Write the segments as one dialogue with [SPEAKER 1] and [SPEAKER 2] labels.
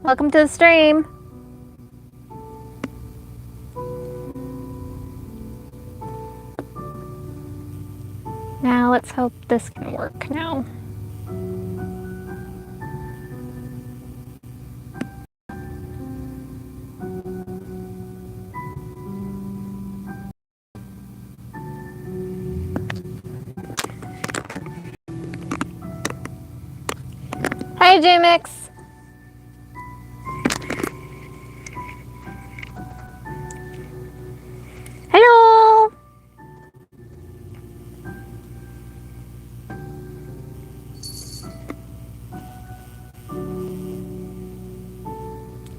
[SPEAKER 1] Welcome to the stream. Now let's hope this can work now. Hi, J-Mix. Hello.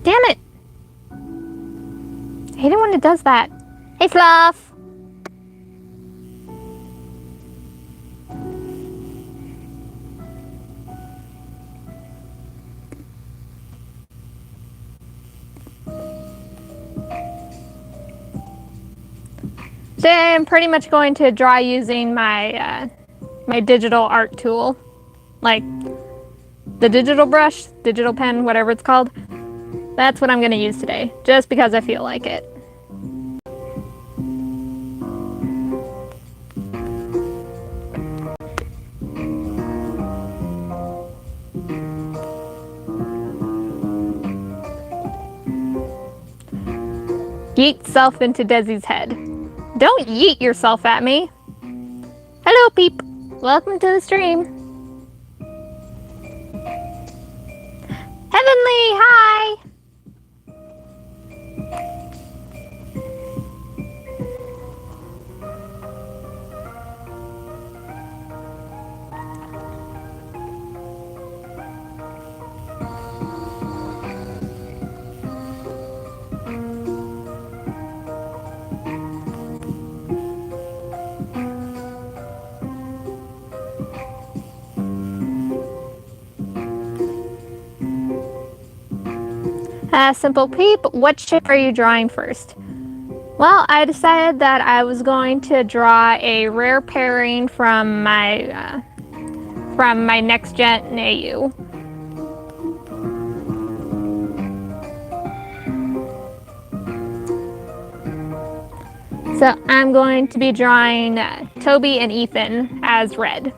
[SPEAKER 1] Damn it. I hate it when it does that. Hey, Fluff. Today I'm pretty much going to draw using my my digital art tool, like the digital brush, digital pen, whatever it's called. That's what I'm going to use today, just because I feel like it. Yeet self into Desi's head. Don't yeet yourself at me. Hello, Peep. Welcome to the stream. Heavenly, hi. Simple Peep, what shape are you drawing first? Well, I decided that I was going to draw a rare pairing from my next gen AU. So I'm going to be drawing Toby and Ethan as red,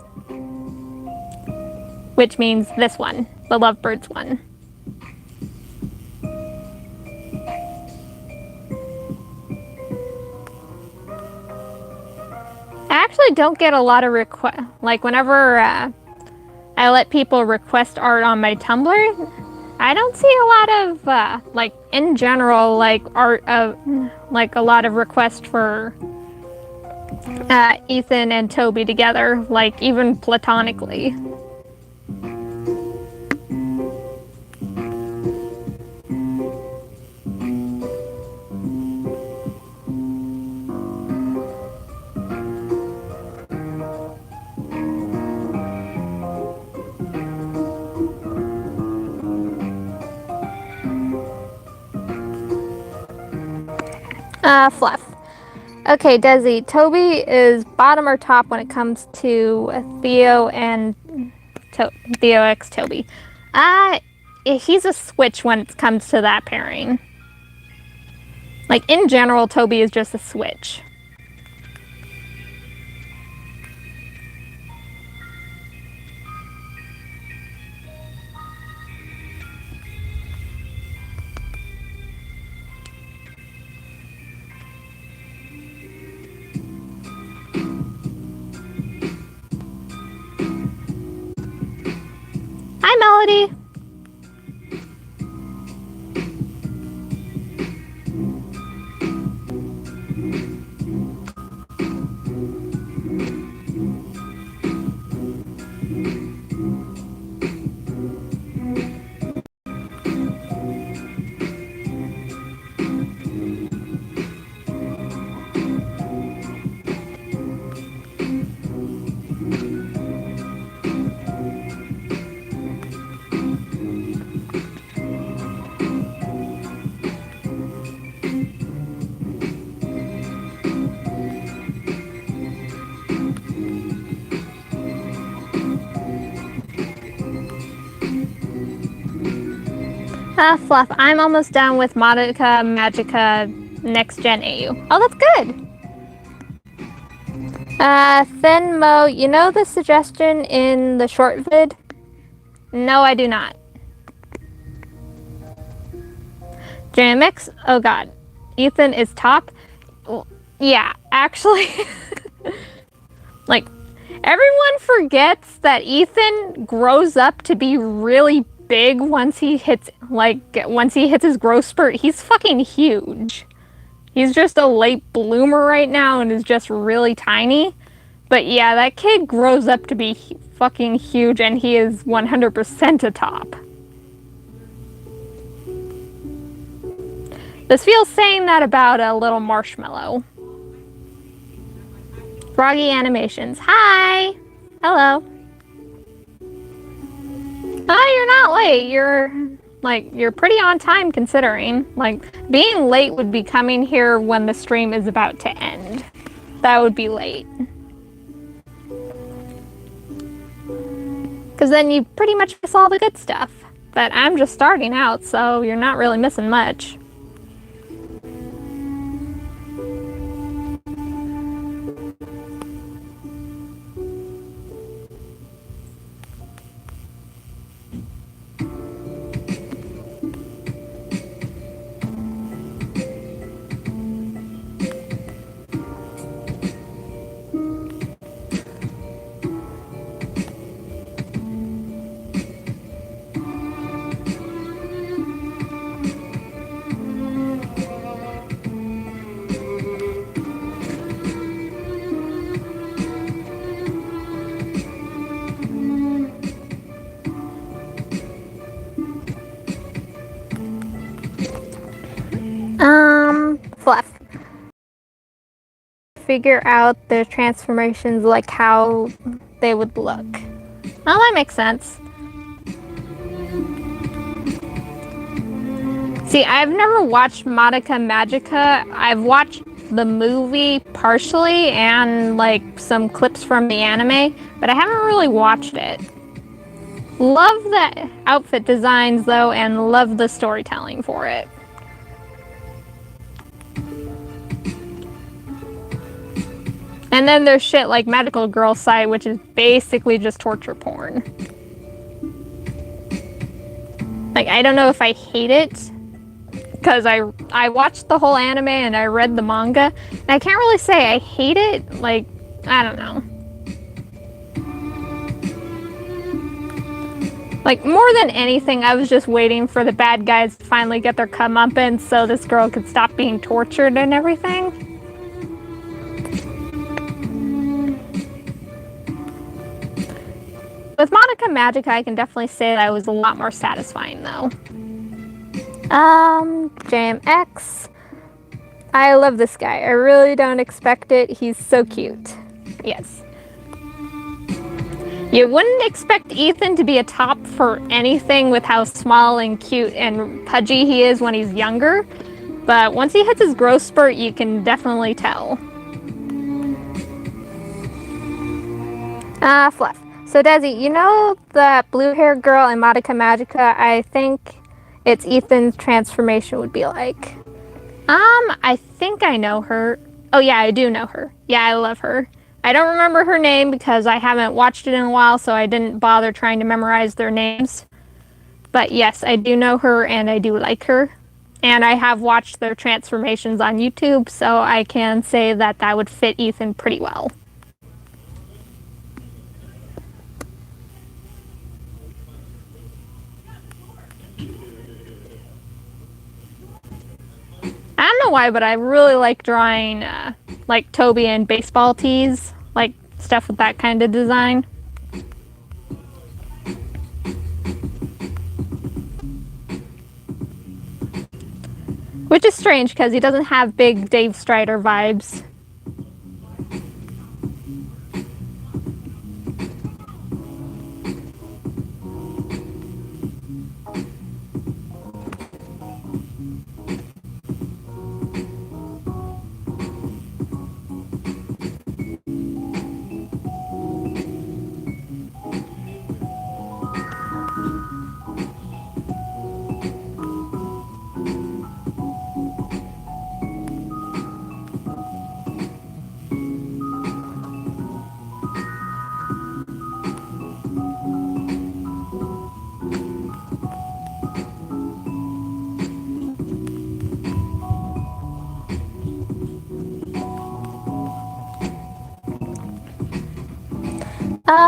[SPEAKER 1] which means this one, the Lovebirds one. I actually don't get a lot of requests. Like whenever I let people request art on my Tumblr, I don't see a lot of like in general like art of like a lot of requests for Ethan and Toby together, like even platonically. Fluff. Okay, Desi, Toby is bottom or top when it comes to Theo and Theo x Toby. He's a switch when it comes to that pairing. Like in general, Toby is just a switch. Hi, Melody. Fluff, I'm almost done with Madoka Magica Next Gen AU. Oh, that's good. Thinmo, you know the suggestion in the short vid? No, I do not. JMX? Oh god. Ethan is top? Yeah, actually. Like, everyone forgets that Ethan grows up to be really big once he hits his growth spurt. He's fucking huge. He's just a late bloomer right now and is just really tiny. But yeah, that kid grows up to be fucking huge and he is 100% a top. This feels saying that about a little marshmallow. Froggy Animations. Hi! Hello. You're not late. You're pretty on time considering. Like, being late would be coming here when the stream is about to end. That would be late. Because then you pretty much miss all the good stuff. But I'm just starting out, so you're not really missing much. Fluff. Figure out the transformations, like how they would look. Well, that makes sense. See, I've never watched Madoka Magica. I've watched the movie partially and like some clips from the anime, but I haven't really watched it. Love the outfit designs though, and love the storytelling for it. And then there's shit like Medical Girl site, which is basically just torture porn. Like, I don't know if I hate it, because I watched the whole anime and I read the manga, and I can't really say I hate it. Like, I don't know. Like, more than anything, I was just waiting for the bad guys to finally get their comeuppance so this girl could stop being tortured and everything. With Madoka Magica, I can definitely say that it was a lot more satisfying, though. JMX. I love this guy. I really don't expect it. He's so cute. Yes. You wouldn't expect Ethan to be a top for anything with how small and cute and pudgy he is when he's younger. But once he hits his growth spurt, you can definitely tell. Fluff. So Desi, you know that blue-haired girl in Madoka Magica? I think it's Ethan's transformation would be like. I think I know her. Oh yeah, I do know her. Yeah, I love her. I don't remember her name because I haven't watched it in a while, so I didn't bother trying to memorize their names. But yes, I do know her and I do like her. And I have watched their transformations on YouTube, so I can say that that would fit Ethan pretty well. I don't know why, but I really like drawing like Toby and baseball tees, like stuff with that kind of design. Which is strange because he doesn't have big Dave Strider vibes.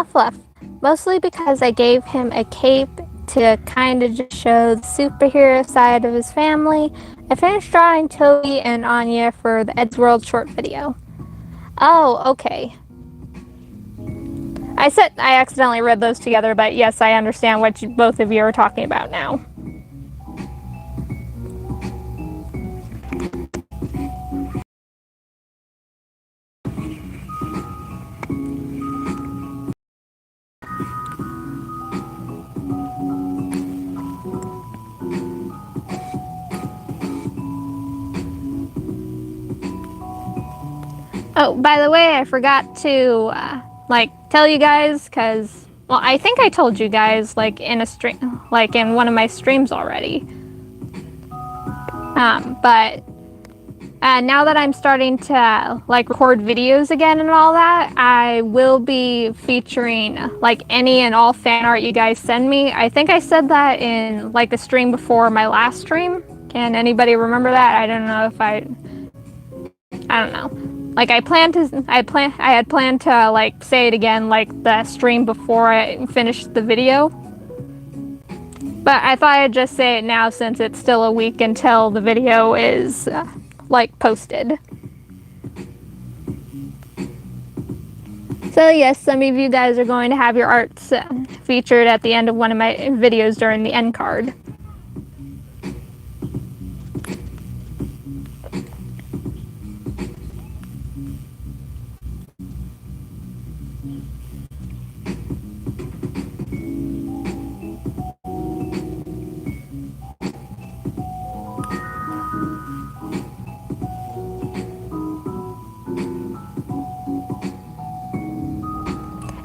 [SPEAKER 1] Fluff. Mostly because I gave him a cape to kind of just show the superhero side of his family. I finished drawing Toby and Anya for the Ed's World short video. Oh, okay. I accidentally read those together, but yes, I understand what both of you are talking about now. Oh, by the way, I forgot to, tell you guys, because, well, I think I told you guys, in a stream, in one of my streams already. But now that I'm starting to, record videos again and all that, I will be featuring, any and all fan art you guys send me. I think I said that in, the stream before my last stream. Can anybody remember that? I don't know if I don't know. I had planned to, say it again, the stream before I finished the video. But I thought I'd just say it now since it's still a week until the video is, posted. So yes, some of you guys are going to have your arts featured at the end of one of my videos during the end card.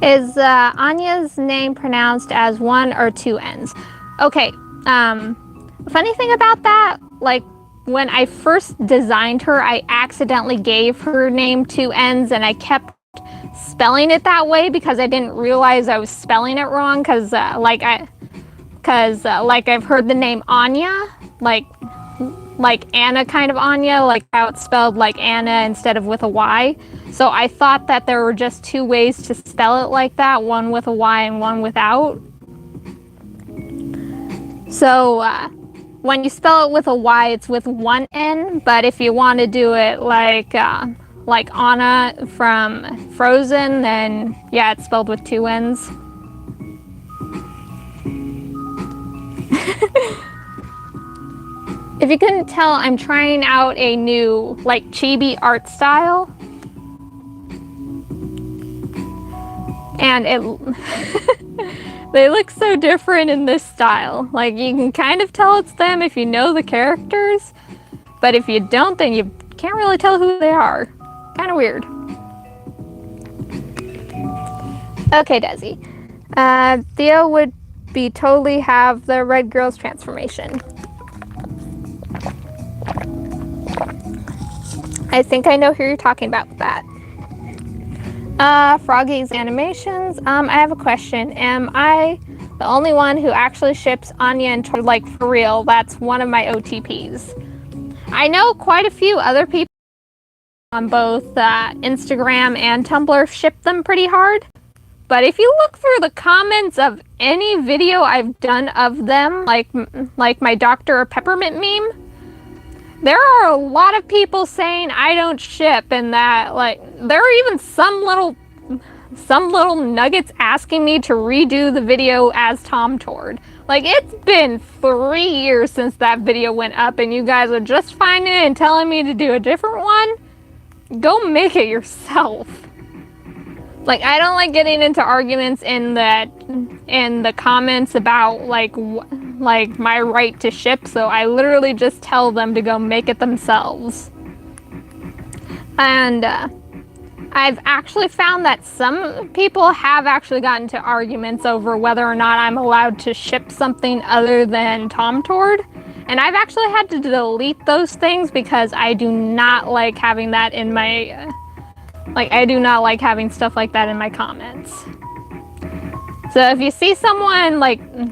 [SPEAKER 1] Is Anya's name pronounced as one or two N's? Okay, funny thing about that, when I first designed her, I accidentally gave her name two N's and I kept spelling it that way because I didn't realize I was spelling it wrong because, I've heard the name Anya, like Anna kind of Anya, like how it's spelled like Anna instead of with a Y. So I thought that there were just two ways to spell it like that, one with a Y and one without. So when you spell it with a Y, it's with one N, but if you want to do it like Anna from Frozen, then yeah, it's spelled with two N's. If you couldn't tell, I'm trying out a new, chibi art style. And they look so different in this style. You can kind of tell it's them if you know the characters, but if you don't, then you can't really tell who they are. Kind of weird. Okay, Desi. Theo would be totally have the Red Girl's transformation. I think I know who you're talking about with that. Froggy's animations. I have a question. Am I the only one who actually ships Anya and Tor, for real? That's one of my OTPs. I know quite a few other people on both Instagram and Tumblr ship them pretty hard. But if you look through the comments of any video I've done of them, like my Dr. Peppermint meme, there are a lot of people saying I don't ship, and that there are even some little nuggets asking me to redo the video as Tom Tord. It's been 3 years since that video went up and you guys are just finding it and telling me to do a different one? Go make it yourself. I don't like getting into arguments in the comments about my right to ship, so I literally just tell them to go make it themselves. And I've actually found that some people have actually gotten into arguments over whether or not I'm allowed to ship something other than Tom Tord. And I've actually had to delete those things because I do not like having that in my I do not like having stuff like that in my comments. So if you see someone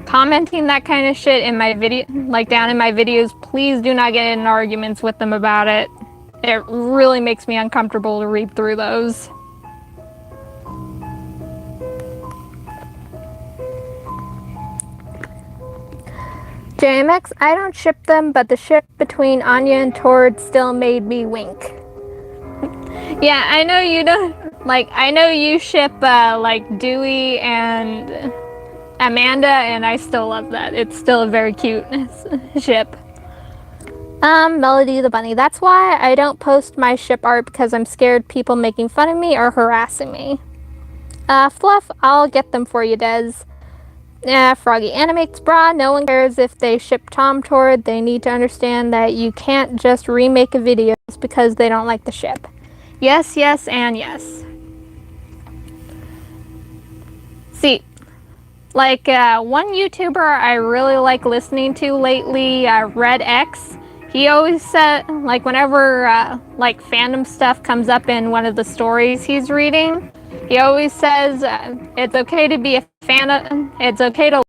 [SPEAKER 1] commenting that kind of shit in my video, down in my videos, please do not get in arguments with them about it. It really makes me uncomfortable to read through those. JMX, I don't ship them, but the ship between Anya and Tord still made me wink. Yeah, I know you don't. Like, I know you ship, like, Dewey and Amanda, and I still love that. It's still a very cute ship. Melody the Bunny. That's why I don't post my ship art, because I'm scared people making fun of me or harassing me. Fluff, I'll get them for you, Des. Froggy animates bra. No one cares if they ship Tom Tord. They need to understand that you can't just remake a video just because they don't like the ship. Yes, yes, and yes. See, like one YouTuber I really like listening to lately, RedX. He always said, like, whenever like fandom stuff comes up in one of the stories he's reading, he always says it's okay to be a fan of. It's okay to.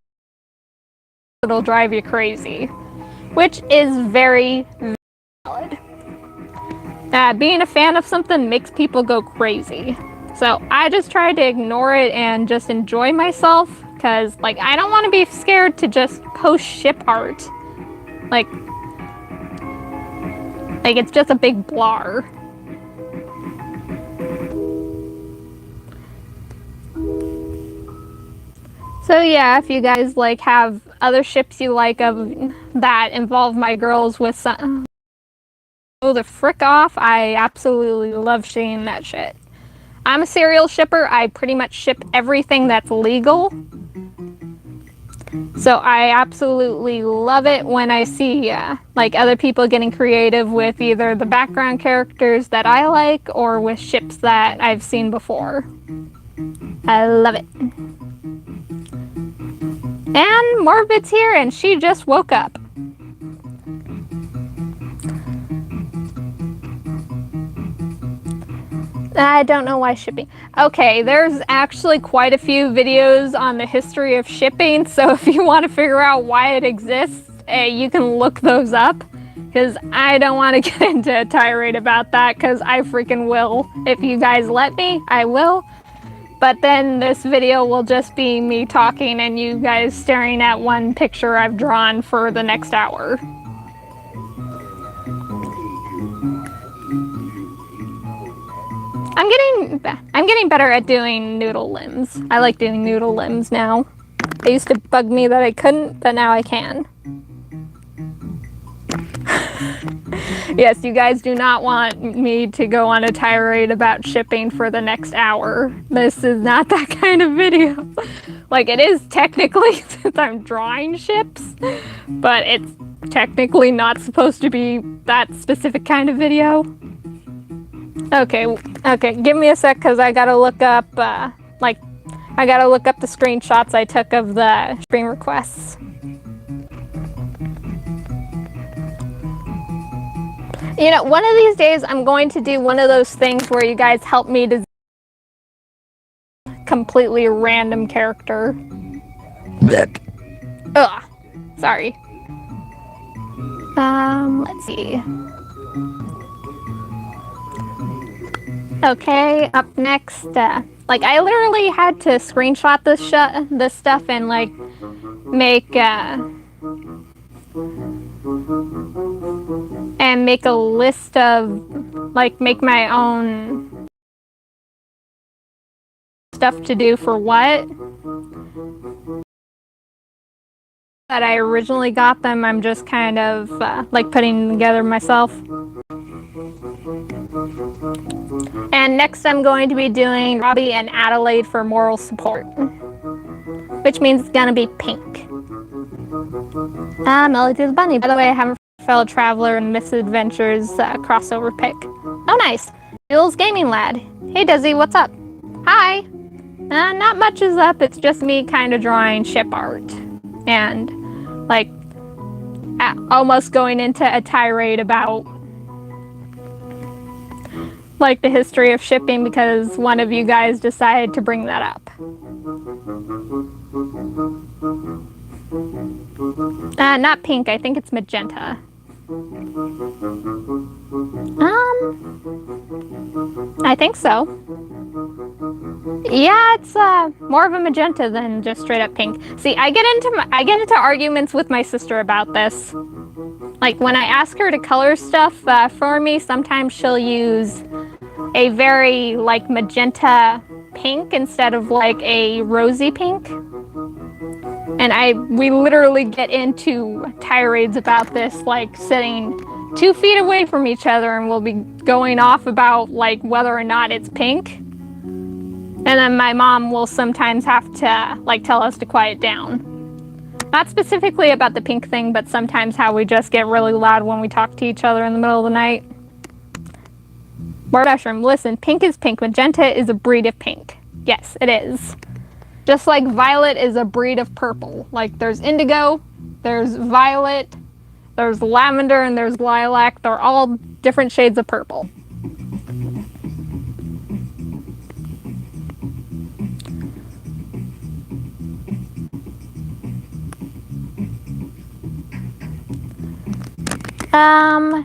[SPEAKER 1] It'll drive you crazy, which is very, very valid. Being a fan of something makes people go crazy. So I just try to ignore it and just enjoy myself, because, like, I don't want to be scared to just post ship art. Like it's just a big blar. So yeah, if you guys like have other ships you like of that involve my girls with some, oh, the frick off. I absolutely love seeing that shit. I'm a serial shipper. I pretty much ship everything that's legal. So I absolutely love it when I see like other people getting creative with either the background characters that I like or with ships that I've seen before. I love it. And Morbid's here, and she just woke up. I don't know why shipping. Okay, there's actually quite a few videos on the history of shipping, so if you want to figure out why it exists, you can look those up, because I don't want to get into a tirade about that, because I freaking will. If you guys let me, I will. But then this video will just be me talking and you guys staring at one picture I've drawn for the next hour. I'm getting better at doing noodle limbs. I like doing noodle limbs now. It used to bug me that I couldn't, but now I can. Yes, you guys do not want me to go on a tirade about shipping for the next hour. This is not that kind of video. Like, it is technically, since I'm drawing ships, but it's technically not supposed to be that specific kind of video. Okay, give me a sec, because I gotta look up, I gotta look up the screenshots I took of the stream requests. You know, one of these days I'm going to do one of those things where you guys help me to completely random character. Ugh, sorry. Let's see. Okay, up next, like, I literally had to screenshot this stuff and, like, make a list of, like, make my own stuff to do for what. That I originally got them, I'm just kind of, like, putting them together myself. And next I'm going to be doing Robbie and Adelaide for moral support, which means it's gonna be pink. Melody the Bunny. By the way, I have a fellow traveler and misadventures crossover pic. Oh, nice. Jules Gaming Lad. Hey, Desi, what's up? Hi. Not much is up. It's just me kind of drawing ship art and, like, almost going into a tirade about, like, the history of shipping, because one of you guys decided to bring that up. Not pink, I think it's magenta. I think so. Yeah, it's more of a magenta than just straight up pink. See, I get into arguments with my sister about this. Like when I ask her to color stuff for me, sometimes she'll use a very like magenta pink instead of like a rosy pink. And we literally get into tirades about this, like sitting 2 feet away from each other, and we'll be going off about like whether or not it's pink. And then my mom will sometimes have to like tell us to quiet down. Not specifically about the pink thing, but sometimes how we just get really loud when we talk to each other in the middle of the night. Word mushroom, listen, pink is pink. Magenta is a breed of pink. Yes, it is. Just like violet is a breed of purple. Like there's indigo, there's violet, there's lavender, and there's lilac. They're all different shades of purple.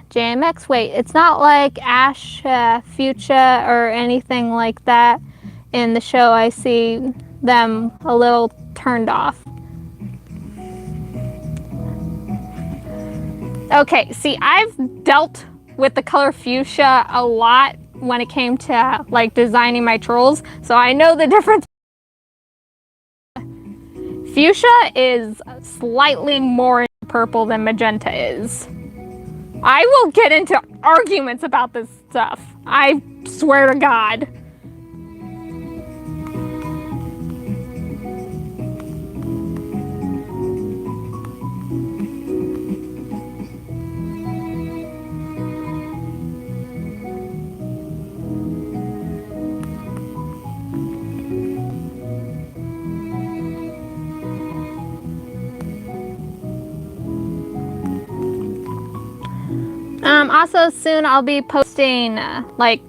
[SPEAKER 1] JMX, wait, it's not like Ash, Fuchsia, or anything like that in the show. I see them a little turned off. Okay, see, I've dealt with the color fuchsia a lot when it came to like designing my trolls, so I know the difference. Fuchsia is slightly more purple than magenta is. I will get into arguments about this stuff. I swear to God. Also soon I'll be posting like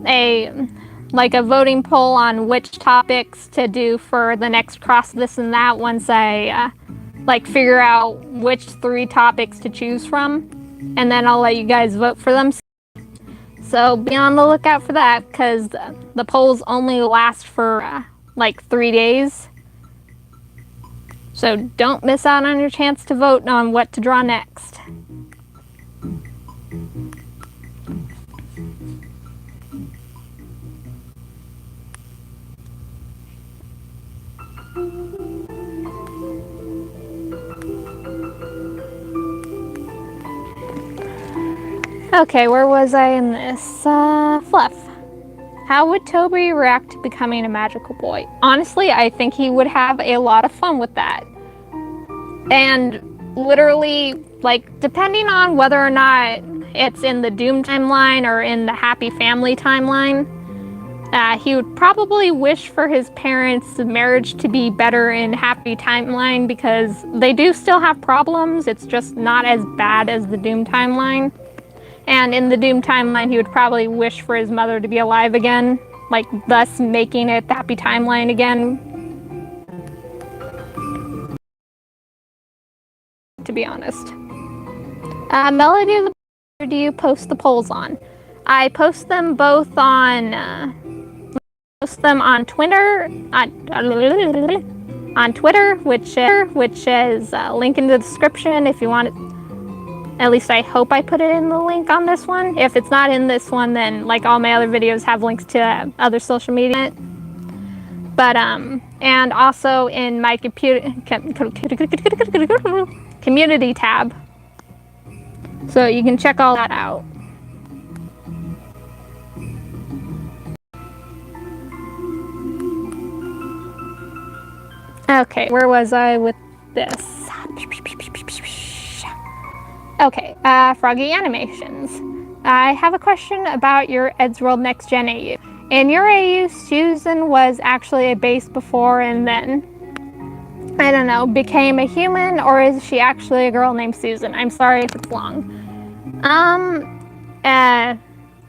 [SPEAKER 1] a voting poll on which topics to do for the next cross this and that once I like figure out which 3 topics to choose from, and then I'll let you guys vote for them. So be on the lookout for that, because the polls only last for like 3 days. So don't miss out on your chance to vote on what to draw next. Okay, where was I in this? Fluff. How would Toby react to becoming a magical boy? Honestly, I think he would have a lot of fun with that. And literally, like, depending on whether or not it's in the Doom timeline or in the Happy Family timeline, he would probably wish for his parents' marriage to be better in Happy timeline, because they do still have problems. It's just not as bad as the Doom timeline. And in the Doom timeline, he would probably wish for his mother to be alive again, like thus making it the Happy timeline again. To be honest. Melody of the where do you post the polls on? I post them both on Twitter, on Twitter, which is link in the description if you want it. At least I hope I put it in the link on this one. If it's not in this one, then like all my other videos have links to other social media. But and also in my community tab, so you can check all that out. Okay, where was I with this? Okay, Froggy Animations. I have a question about your Eddsworld Next Gen AU. In your AU, Susan was actually a base before and then, I don't know, became a human, or is she actually a girl named Susan? I'm sorry if it's long.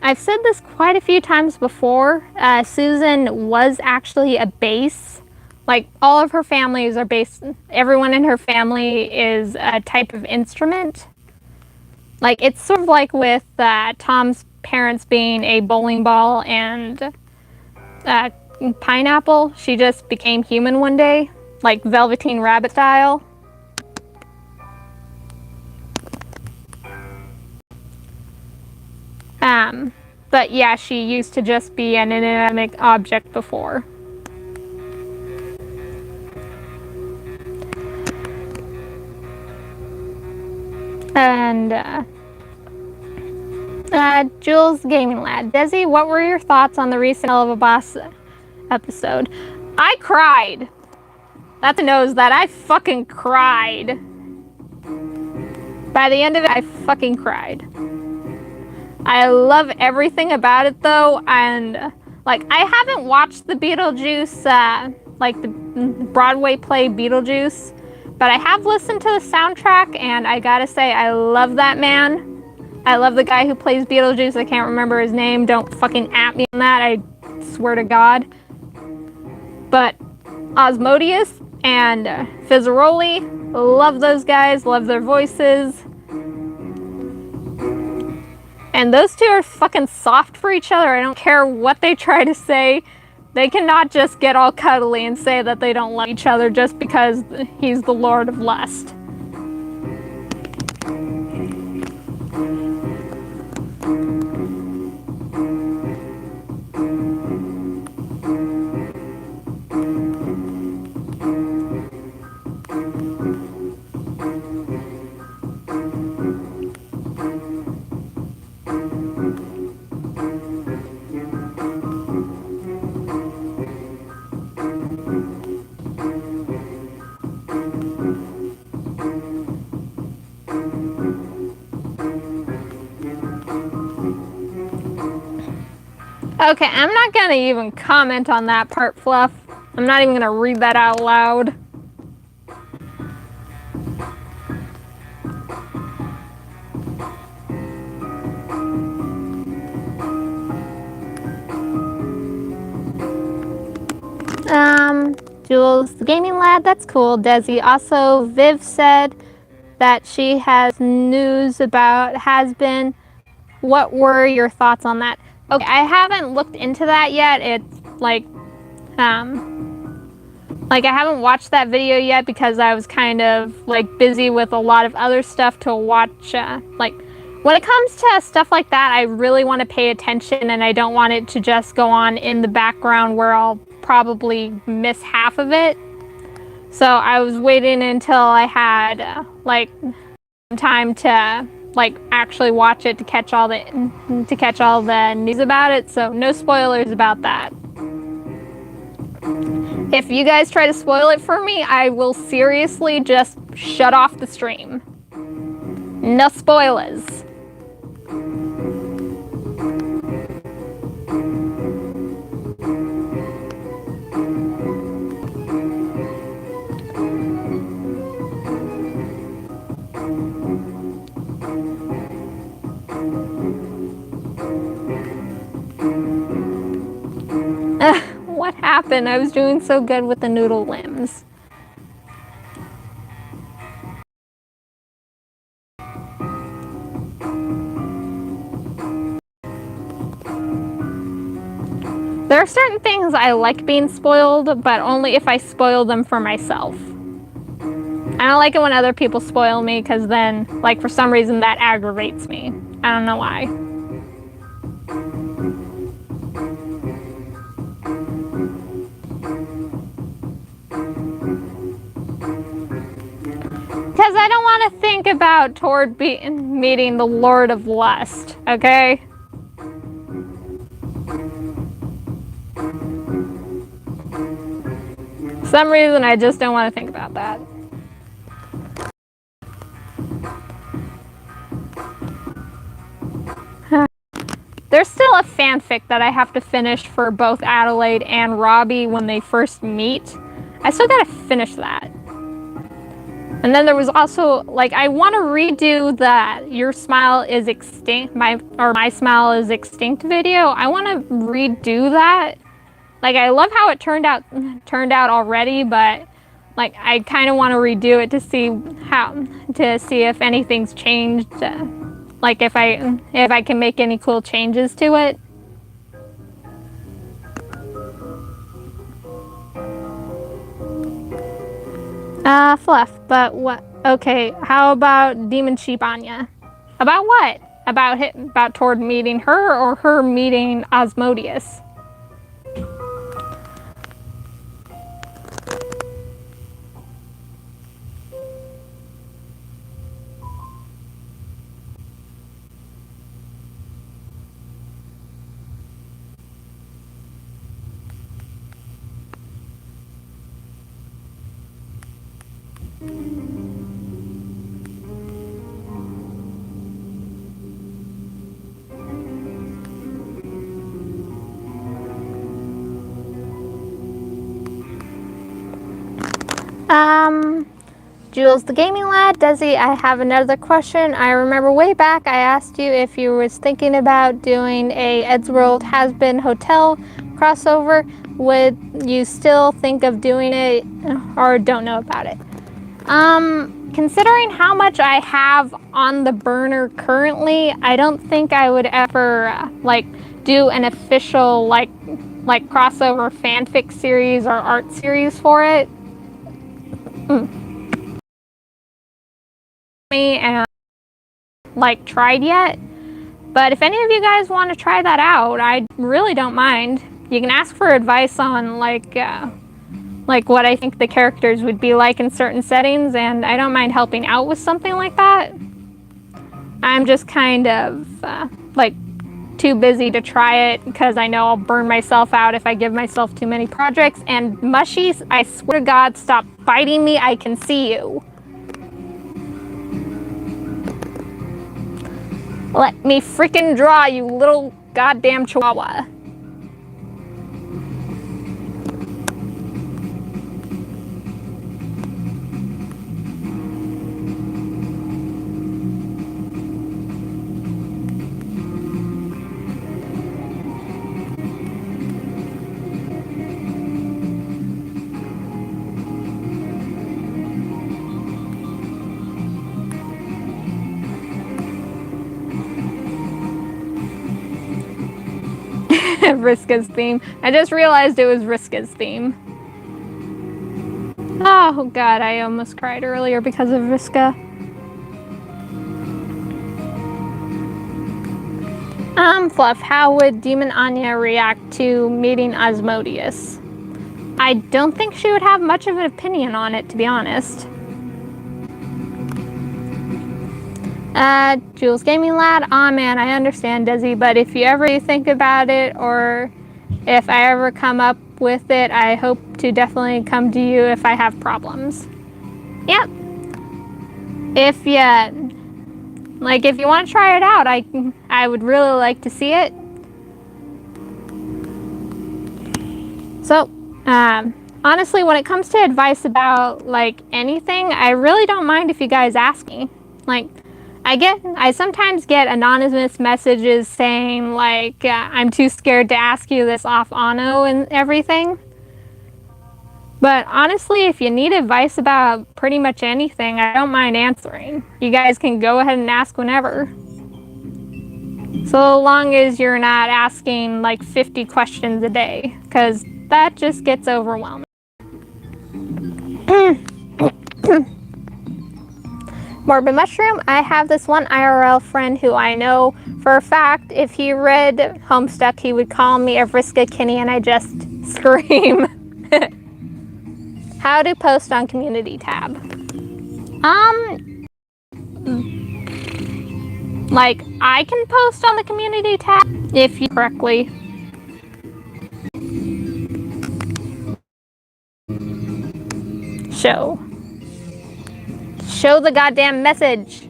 [SPEAKER 1] I've said this quite a few times before. Susan was actually a base. Like, all of her families are based, everyone in her family is a type of instrument. Like, it's sort of like with Tom's parents being a bowling ball and pineapple. She just became human one day, like Velveteen Rabbit style. But yeah, she used to just be an inanimate object before. And Jules Gaming Lad. Desi, what were your thoughts on the recent Hell of a Boss episode? I cried. That's a nose that I fucking cried. By the end of it, I fucking cried. I love everything about it though, and like I haven't watched the Beetlejuice, like the Broadway play Beetlejuice, but I have listened to the soundtrack, and I gotta say I love that man. I love the guy who plays Beetlejuice. I can't remember his name. Don't fucking at me on that. I swear to God. But Osmodius and Fizzaroli, love those guys. Love their voices. And those two are fucking soft for each other. I don't care what they try to say. They cannot just get all cuddly and say that they don't love each other just because he's the Lord of Lust. Okay, I'm not gonna even comment on that part, Fluff. I'm not even gonna read that out loud. Jules, the Gaming Lad, that's cool. Desi. Also, Viv said that she has news about Has-Been. What were your thoughts on that? Okay, I haven't looked into that yet. It's like I haven't watched that video yet because I was kind of like busy with a lot of other stuff to watch. Like when it comes to stuff like that, I really want to pay attention, and I don't want it to just go on in the background where I'll probably miss half of it. So I was waiting until I had like time to like actually watch it to catch all the news about it. So no spoilers about that. If you guys try to spoil it for me, I will seriously just shut off the stream. No spoilers. What happened? I was doing so good with the noodle limbs. There are certain things I like being spoiled, but only if I spoil them for myself. I don't like it when other people spoil me, because then, like, for some reason that aggravates me. I don't know why. Because I don't want to think about Tord meeting the Lord of Lust, okay? For some reason, I just don't want to think about that. There's still a fanfic that I have to finish for both Adelaide and Robbie when they first meet. I still gotta finish that. And then there was also, like, I want to redo the Your Smile is Extinct, My Smile is Extinct video. I want to redo that. Like, I love how it turned out already, but like I kind of want to redo it to see if anything's changed. Like if I can make any cool changes to it. Fluff, but what? Okay, how about Demon Sheep Anya? About what? About Tord meeting her or her meeting Asmodeus? Jules the Gaming Lad, Desi, I have another question. I remember way back I asked you if you was thinking about doing a Eddsworld Has-Been Hotel crossover. Would you still think of doing it or don't know about it? Considering how much I have on the burner currently, I don't think I would ever do an official like crossover fanfic series or art series for it. And tried yet, but if any of you guys want to try that out, I really don't mind. You can ask for advice on like what I think the characters would be like in certain settings, and I don't mind helping out with something like that. I'm just kind of too busy to try it because I know I'll burn myself out if I give myself too many projects. And Mushies, I swear to God, stop biting me. I can see you. Let me freaking draw, you little goddamn chihuahua. Vriska's theme. I just realized it was Vriska's theme. Oh god, I almost cried earlier because of Vriska. Fluff, how would Demon Anya react to meeting Asmodeus? I don't think she would have much of an opinion on it, to be honest. Jules Gaming Lad, aw man, I understand, Desi, but if you ever think about it, or if I ever come up with it, I hope to definitely come to you if I have problems. Yep. If you want to try it out, I would really like to see it. So, honestly, when it comes to advice about, anything, I really don't mind if you guys ask me. I sometimes get anonymous messages saying, I'm too scared to ask you this off Ano and everything. But honestly, if you need advice about pretty much anything, I don't mind answering. You guys can go ahead and ask whenever. So long as you're not asking 50 questions a day, because that just gets overwhelming. Morbid Mushroom, I have this one IRL friend who I know for a fact if he read Homestuck, he would call me a Vriska Kinney, and I just scream. How to post on community tab. I can post on the community tab if you correctly. Show the goddamn message.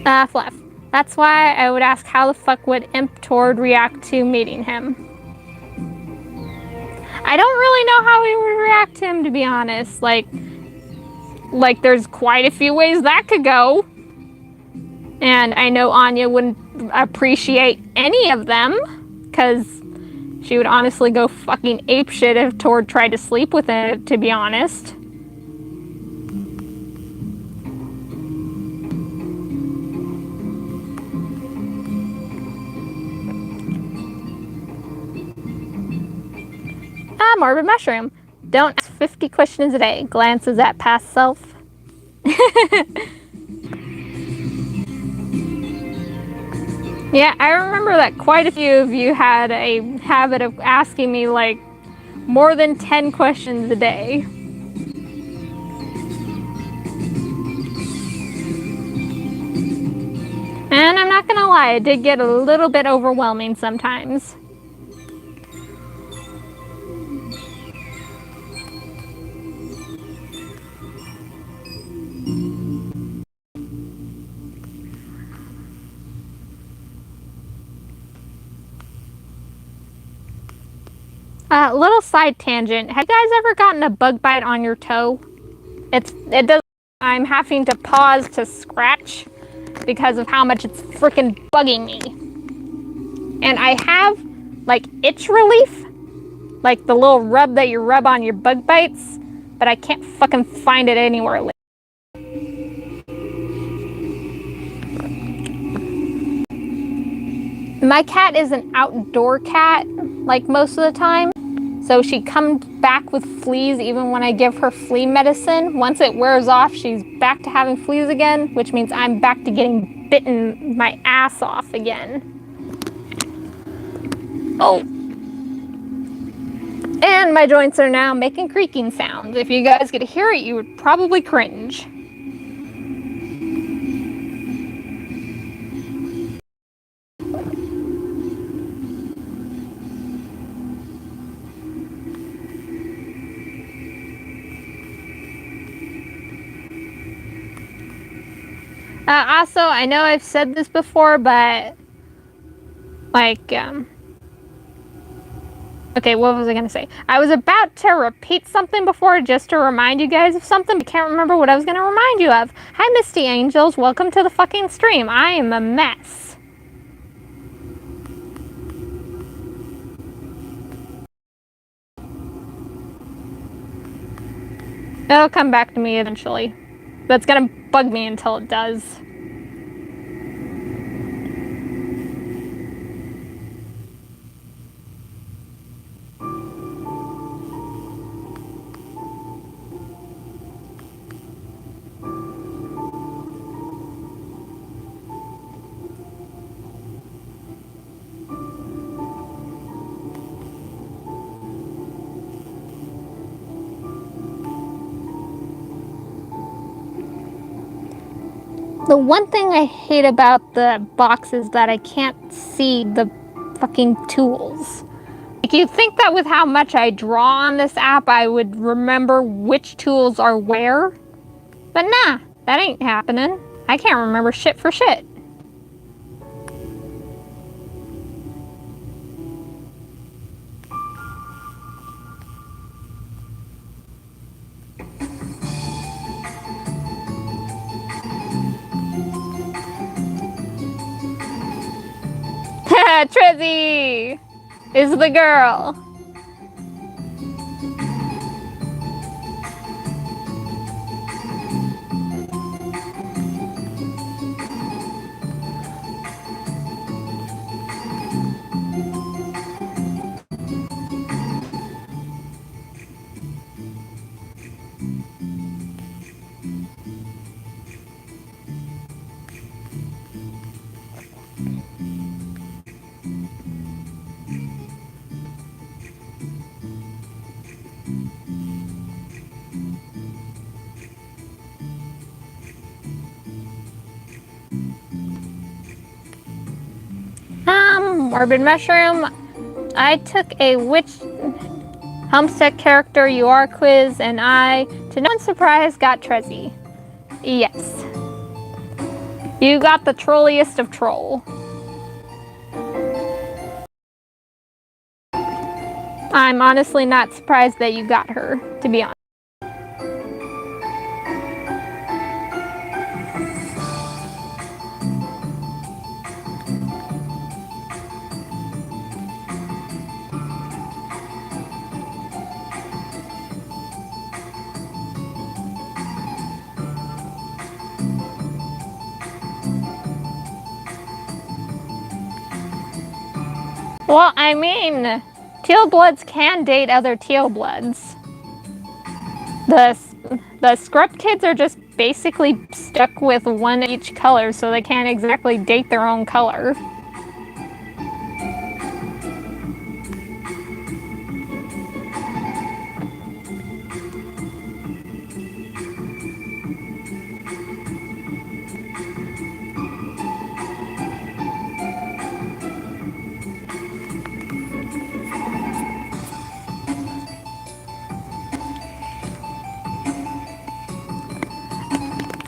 [SPEAKER 1] Fluff. That's why I would ask how the fuck would Imp Tord react to meeting him. I don't really know how he would react to him, to be honest. There's quite a few ways that could go. And I know Anya wouldn't appreciate any of them, because she would honestly go fucking apeshit if Tord tried to sleep with it, to be honest. Morbid Mushroom. Don't ask 50 questions a day. Glances at past self. Yeah, I remember that quite a few of you had a habit of asking me like more than 10 questions a day. And I'm not gonna lie, it did get a little bit overwhelming sometimes. Little side tangent. Have you guys ever gotten a bug bite on your toe? It does. I'm having to pause to scratch because of how much it's freaking bugging me. And I have like itch relief, like the little rub that you rub on your bug bites, but I can't fucking find it anywhere. My cat is an outdoor cat, like most of the time. So she comes back with fleas even when I give her flea medicine. Once it wears off, she's back to having fleas again, which means I'm back to getting bitten my ass off again. Oh. And my joints are now making creaking sounds. If you guys could hear it, you would probably cringe. Also, I know I've said this before, but like, okay, what was I gonna say? I was about to repeat something before just to remind you guys of something, but can't remember what I was gonna remind you of. Hi, Misty Angels. Welcome to the fucking stream. I am a mess. It'll come back to me eventually. That's gonna bug me until it does. The one thing I hate about the box is that I can't see the fucking tools. Like, you'd think that with how much I draw on this app, I would remember which tools are where. But nah, that ain't happening. I can't remember shit for shit. Trizzy is the girl. Morbid Mushroom. I took a which Homestead character you are quiz, and I, to no one's surprise, got Trezzy. Yes. You got the trolliest of troll. I'm honestly not surprised that you got her, to be honest. Well, I mean, teal bloods can date other teal bloods. The scrub kids are just basically stuck with one each color, so they can't exactly date their own color.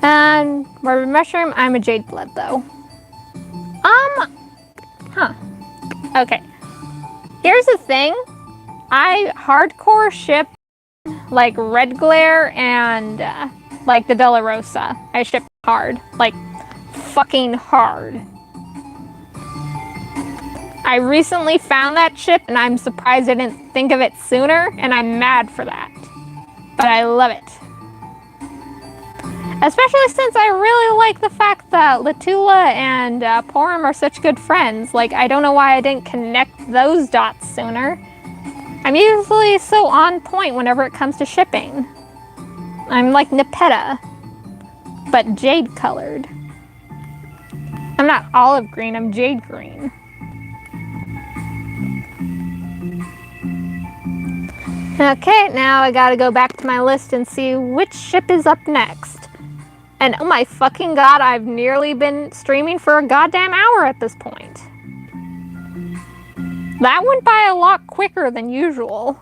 [SPEAKER 1] And for mushroom, I'm a jade blood though. Okay. Here's the thing. I hardcore ship like Red Glare and like the Della Rosa. I ship hard. Like fucking hard. I recently found that ship and I'm surprised I didn't think of it sooner, and I'm mad for that. But I love it. Especially since I really like the fact that Latula and Porum are such good friends. Like, I don't know why I didn't connect those dots sooner. I'm usually so on point whenever it comes to shipping. I'm like Nepeta, but jade colored. I'm not olive green, I'm jade green. Okay, now I gotta go back to my list and see which ship is up next. And oh my fucking god, I've nearly been streaming for a goddamn hour at this point. That went by a lot quicker than usual.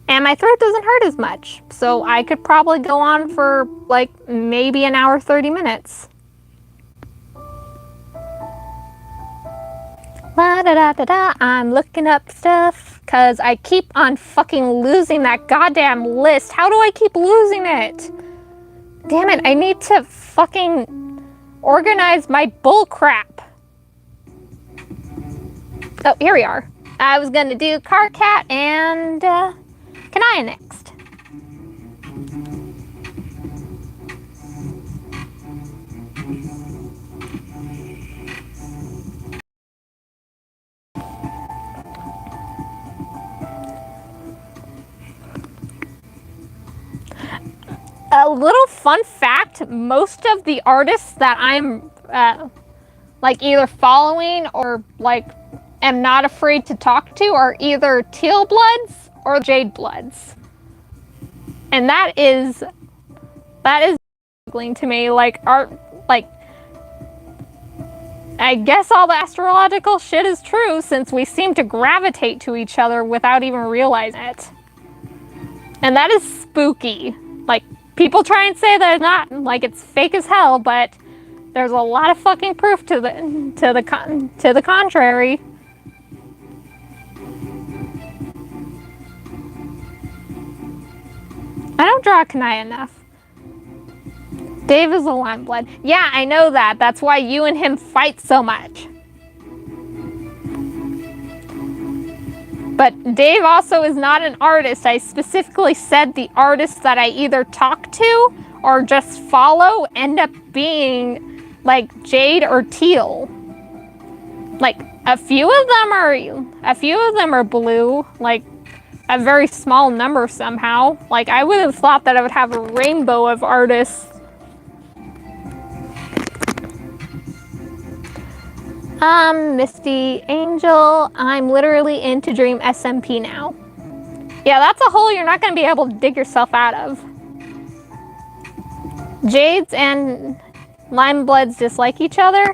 [SPEAKER 1] And my throat doesn't hurt as much, so I could probably go on for like maybe an hour 30 minutes. La da da da da, I'm looking up stuff because I keep on fucking losing that goddamn list. How do I keep losing it? Damn it, I need to fucking organize my bull crap. Oh, here we are. I was gonna do Carcat and Kanaya next. A little fun fact, most of the artists that I'm like either following or like am not afraid to talk to are either teal bloods or jade bloods. And that is to me, like art, like I guess all the astrological shit is true since we seem to gravitate to each other without even realizing it. And that is spooky. Like, people try and say that it's not, like it's fake as hell, but there's a lot of fucking proof to the contrary. I don't draw Kanaya enough. Dave is a lime blood. Yeah, I know that. That's why you and him fight so much. But Dave also is not an artist. I specifically said the artists that I either talk to or just follow end up being like jade or teal. Like a few of them are blue, like a very small number somehow. Like I would have thought that I would have a rainbow of artists. Misty Angel, I'm literally into Dream SMP now. Yeah, that's a hole you're not going to be able to dig yourself out of. Jades and Lime Bloods dislike each other?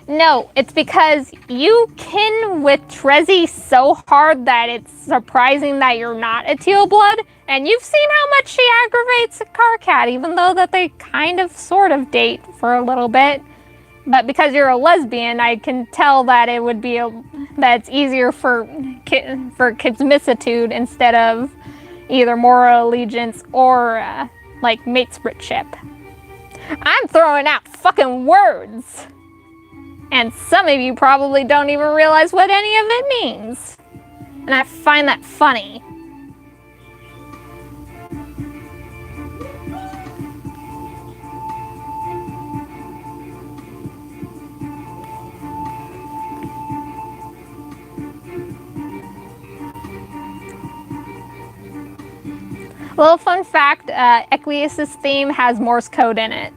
[SPEAKER 1] No, it's because you kin with Trezzy so hard that it's surprising that you're not a teal blood. And you've seen how much she aggravates a Carcat, even though that they kind of sort of date for a little bit. But because you're a lesbian, I can tell that it would be that it's easier for Kidsmissitude instead of either moral allegiance or like mate spritship. I'm throwing out fucking words, and some of you probably don't even realize what any of it means, and I find that funny. Little fun fact, Equius's theme has Morse code in it.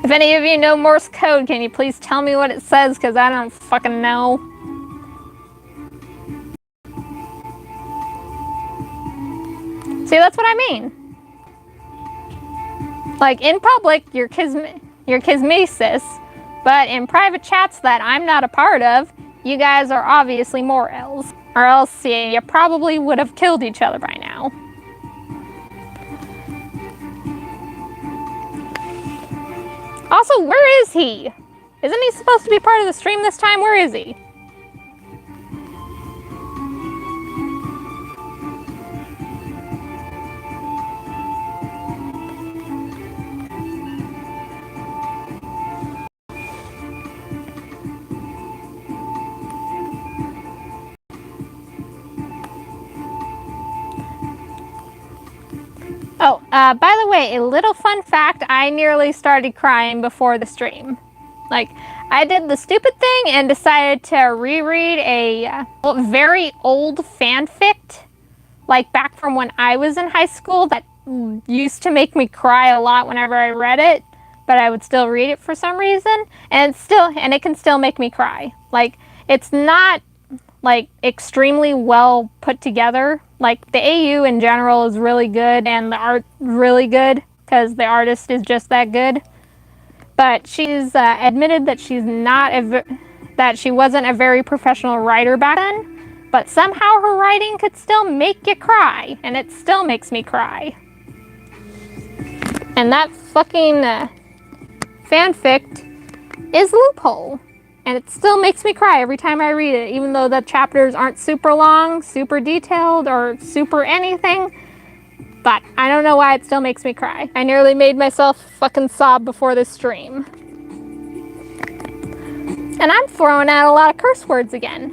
[SPEAKER 1] If any of you know Morse code, can you please tell me what it says, because I don't fucking know. See, that's what I mean. Like, in public, you're kismesis, but in private chats that I'm not a part of, you guys are obviously morels. Or else, yeah, you probably would have killed each other by now. Also, where is he? Isn't he supposed to be part of the stream this time? Where is he? Oh, by the way, a little fun fact, I nearly started crying before the stream. Like, I did the stupid thing and decided to reread a very old fanfic, like back from when I was in high school, that used to make me cry a lot whenever I read it, but I would still read it for some reason, and it can still make me cry. Like, it's not like extremely well put together. Like, the AU in general is really good and the art really good because the artist is just that good. But she's admitted that that she wasn't a very professional writer back then, but somehow her writing could still make you cry, and it still makes me cry. And that fucking fanfic is Loophole. And it still makes me cry every time I read it, even though the chapters aren't super long, super detailed, or super anything. But I don't know why it still makes me cry. I nearly made myself fucking sob before this stream. And I'm throwing out a lot of curse words again.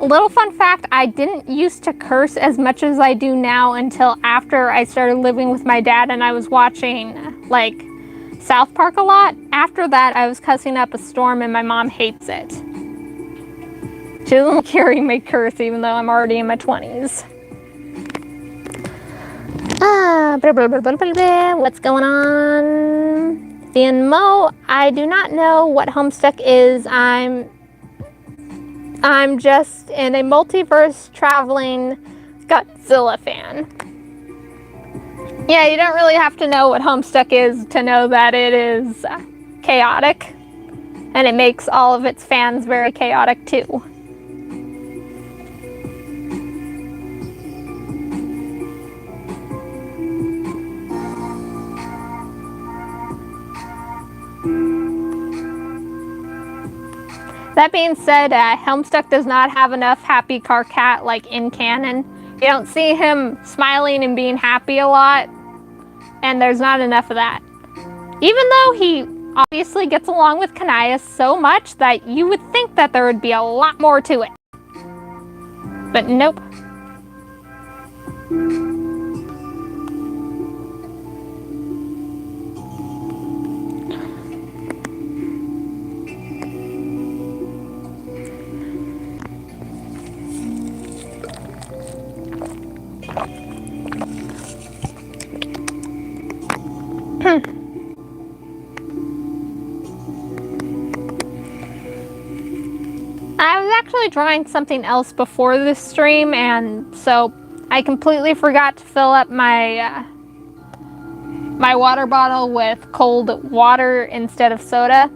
[SPEAKER 1] A little fun fact, I didn't used to curse as much as I do now until after I started living with my dad and I was watching, like, South Park a lot. After that, I was cussing up a storm and my mom hates it. She doesn't like hearing me curse even though I'm already in my 20s. What's going on? Dan Mo, I do not know what Homestuck is. I'm just in a multiverse traveling Godzilla fan. Yeah, you don't really have to know what Homestuck is to know that it is chaotic, and it makes all of its fans very chaotic too. That being said, Homestuck does not have enough happy car cat like in canon. You don't see him smiling and being happy a lot, and there's not enough of that. Even though he obviously gets along with Kanaya so much that you would think that there would be a lot more to it. But nope. I was actually drawing something else before this stream, and so I completely forgot to fill up my my water bottle with cold water instead of soda.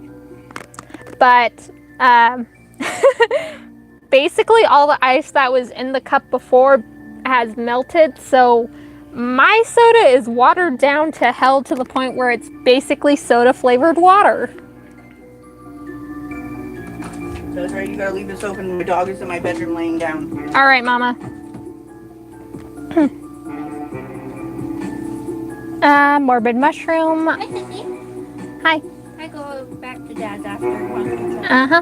[SPEAKER 1] But basically all the ice that was in the cup before has melted, so my soda is watered down to hell to the point where it's basically soda flavored water.
[SPEAKER 2] That's right, you gotta leave this open. My dog is in my bedroom laying down.
[SPEAKER 1] Alright, Mama. Morbid Mushroom.
[SPEAKER 3] Hi, Sissy.
[SPEAKER 1] Hi.
[SPEAKER 3] I go back to Dad's after.
[SPEAKER 1] Uh-huh.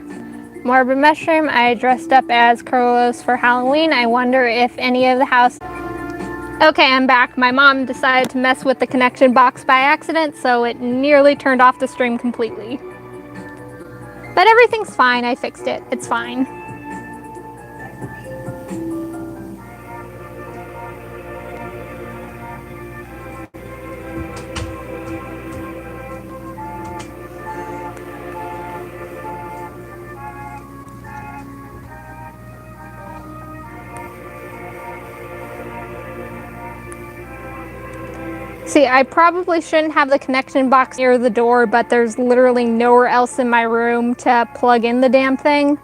[SPEAKER 1] Morbid Mushroom. I dressed up as Carlos for Halloween. I wonder if any of the house... Okay, I'm back. My mom decided to mess with the connection box by accident, so it nearly turned off the stream completely. But everything's fine. I fixed it. It's fine. See, I probably shouldn't have the connection box near the door, but there's literally nowhere else in my room to plug in the damn thing.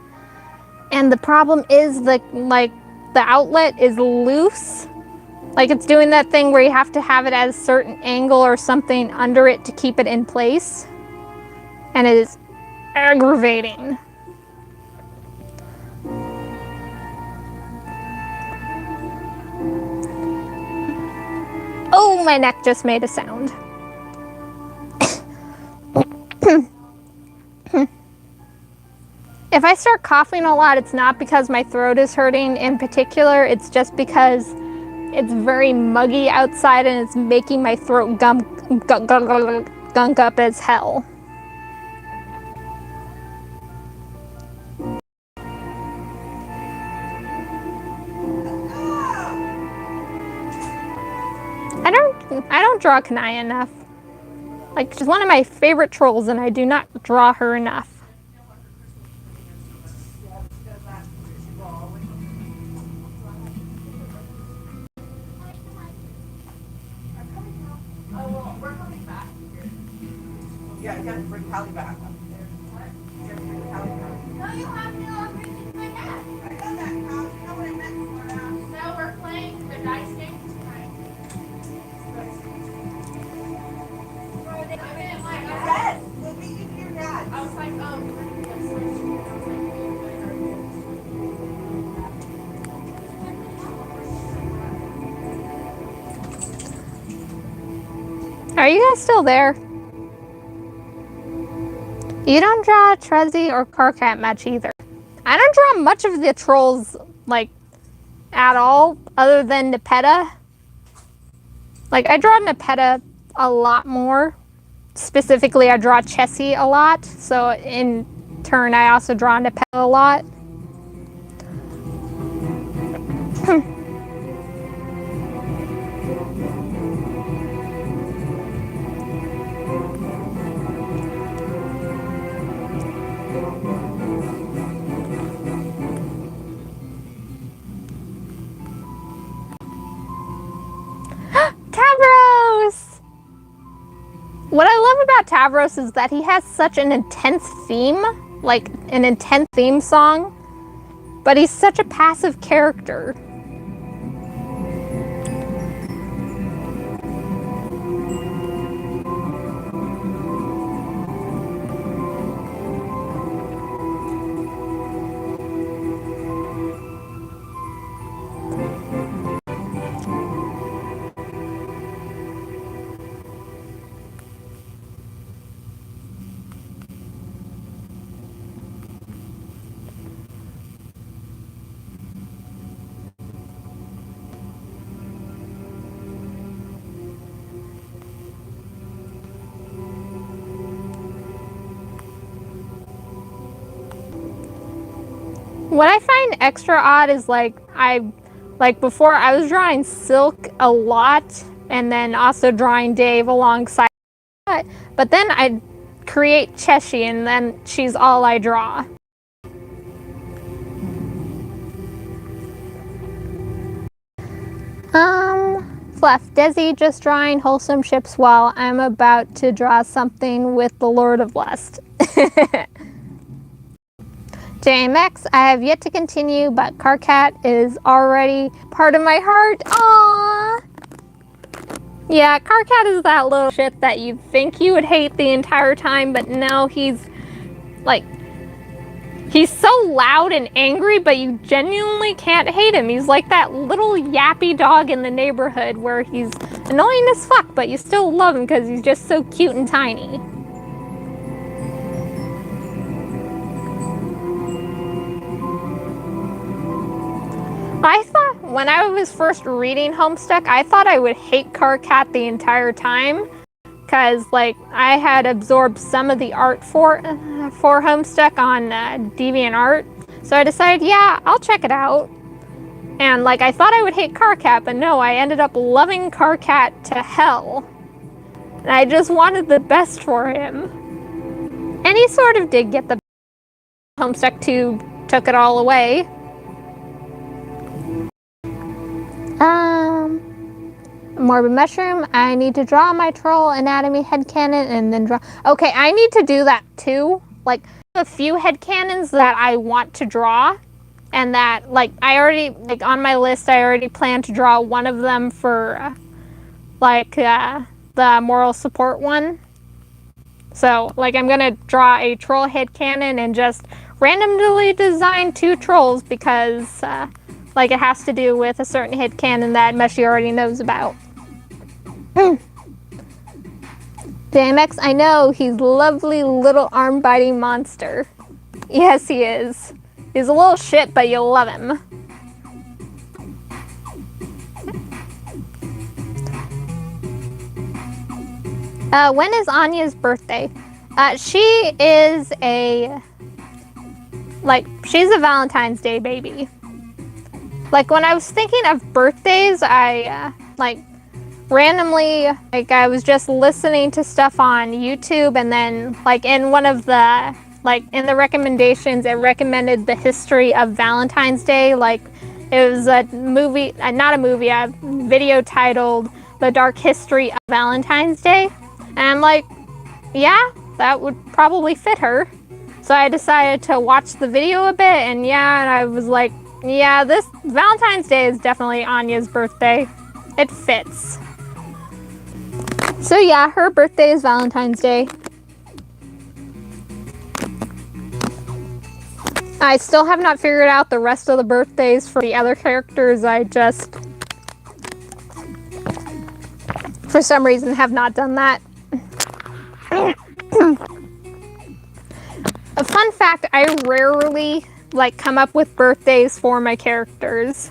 [SPEAKER 1] And the problem is the outlet is loose. Like, it's doing that thing where you have to have it at a certain angle or something under it to keep it in place. And it is aggravating. Oh, my neck just made a sound. If I start coughing a lot, it's not because my throat is hurting in particular. It's just because it's very muggy outside and it's making my throat gunk up as hell. I don't draw Kanaya enough. Like, she's one of my favorite trolls and I do not draw her enough.
[SPEAKER 2] Yeah, you gotta bring Callie back. You gotta bring Callie back.
[SPEAKER 3] No, you have to bring it to my dad.
[SPEAKER 2] I done that, Callie. You know what I meant for now.
[SPEAKER 3] No, we're playing the dice game tonight.
[SPEAKER 2] Yes, we'll meet you to your dad.
[SPEAKER 3] I was like, oh, we're going to
[SPEAKER 1] Are you guys still there? You don't draw Trezzy or Carcat much either. I don't draw much of the trolls, like, at all, other than Nepeta. Like, I draw Nepeta a lot more. Specifically, I draw Chessie a lot, so in turn, I also draw Nepeta a lot. Tavros! What I love about Tavros is that he has such an intense theme, like an intense theme song, but he's such a passive character. What I find extra odd is like before I was drawing Silk a lot and then also drawing Dave alongside that, but then I'd create Chessie and then she's all I draw. Fluff, Desi just drawing wholesome ships while I'm about to draw something with the Lord of Lust. JMX, I have yet to continue, but Carcat is already part of my heart. Aww! Yeah, Carcat is that little shit that you think you would hate the entire time, but no, he's so loud and angry, but you genuinely can't hate him. He's like that little yappy dog in the neighborhood where he's annoying as fuck, but you still love him because he's just so cute and tiny. I thought, when I was first reading Homestuck, I thought I would hate Carcat the entire time. Because, like, I had absorbed some of the art for Homestuck on DeviantArt. So I decided, yeah, I'll check it out. And, like, I thought I would hate Carcat, but no, I ended up loving Carcat to hell. And I just wanted the best for him. And he sort of did get the best. Homestuck 2 took it all away. Morbid Mushroom, I need to draw my troll anatomy headcanon and then draw. Okay, I need to do that too. Like, a few headcanons that I want to draw, and that, like, I already, like, on my list, I already plan to draw one of them for, the moral support one. So, like, I'm gonna draw a troll headcanon and just randomly design 2 trolls because, like, it has to do with a certain headcanon that Mushy already knows about. DMX, I know, he's lovely little arm-biting monster. Yes, he is. He's a little shit, but you'll love him. When is Anya's birthday? She is she's a Valentine's Day baby. Like, when I was thinking of birthdays, I, randomly, like, I was just listening to stuff on YouTube, and then, like, in one of the, like, in the recommendations, it recommended the history of Valentine's Day. Like, it was a movie, not a movie, a video titled The Dark History of Valentine's Day. And I'm like, yeah, that would probably fit her. So I decided to watch the video a bit, and yeah, and I was like, yeah, this Valentine's Day is definitely Anya's birthday. It fits. So yeah, her birthday is Valentine's Day. I still have not figured out the rest of the birthdays for the other characters. I just, for some reason, have not done that. A fun fact, I rarely, like, come up with birthdays for my characters.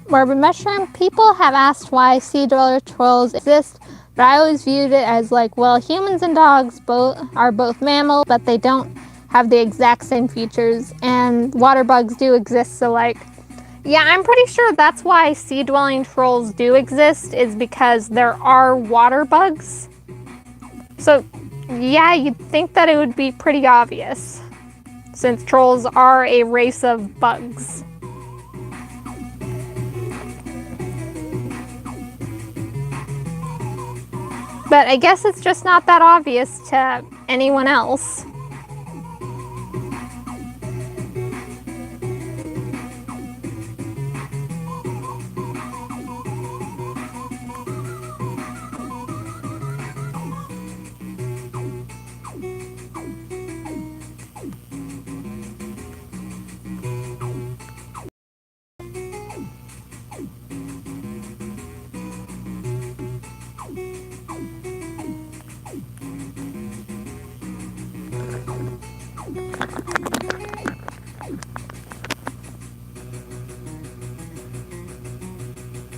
[SPEAKER 1] Morbid Mushroom, people have asked why sea dweller trolls exist, but I always viewed it as like, well, humans and dogs are both mammals, but they don't have the exact same features, and water bugs do exist, so like, yeah, I'm pretty sure that's why sea dwelling trolls do exist, is because there are water bugs. So yeah, you'd think that it would be pretty obvious, since trolls are a race of bugs. But I guess it's just not that obvious to anyone else.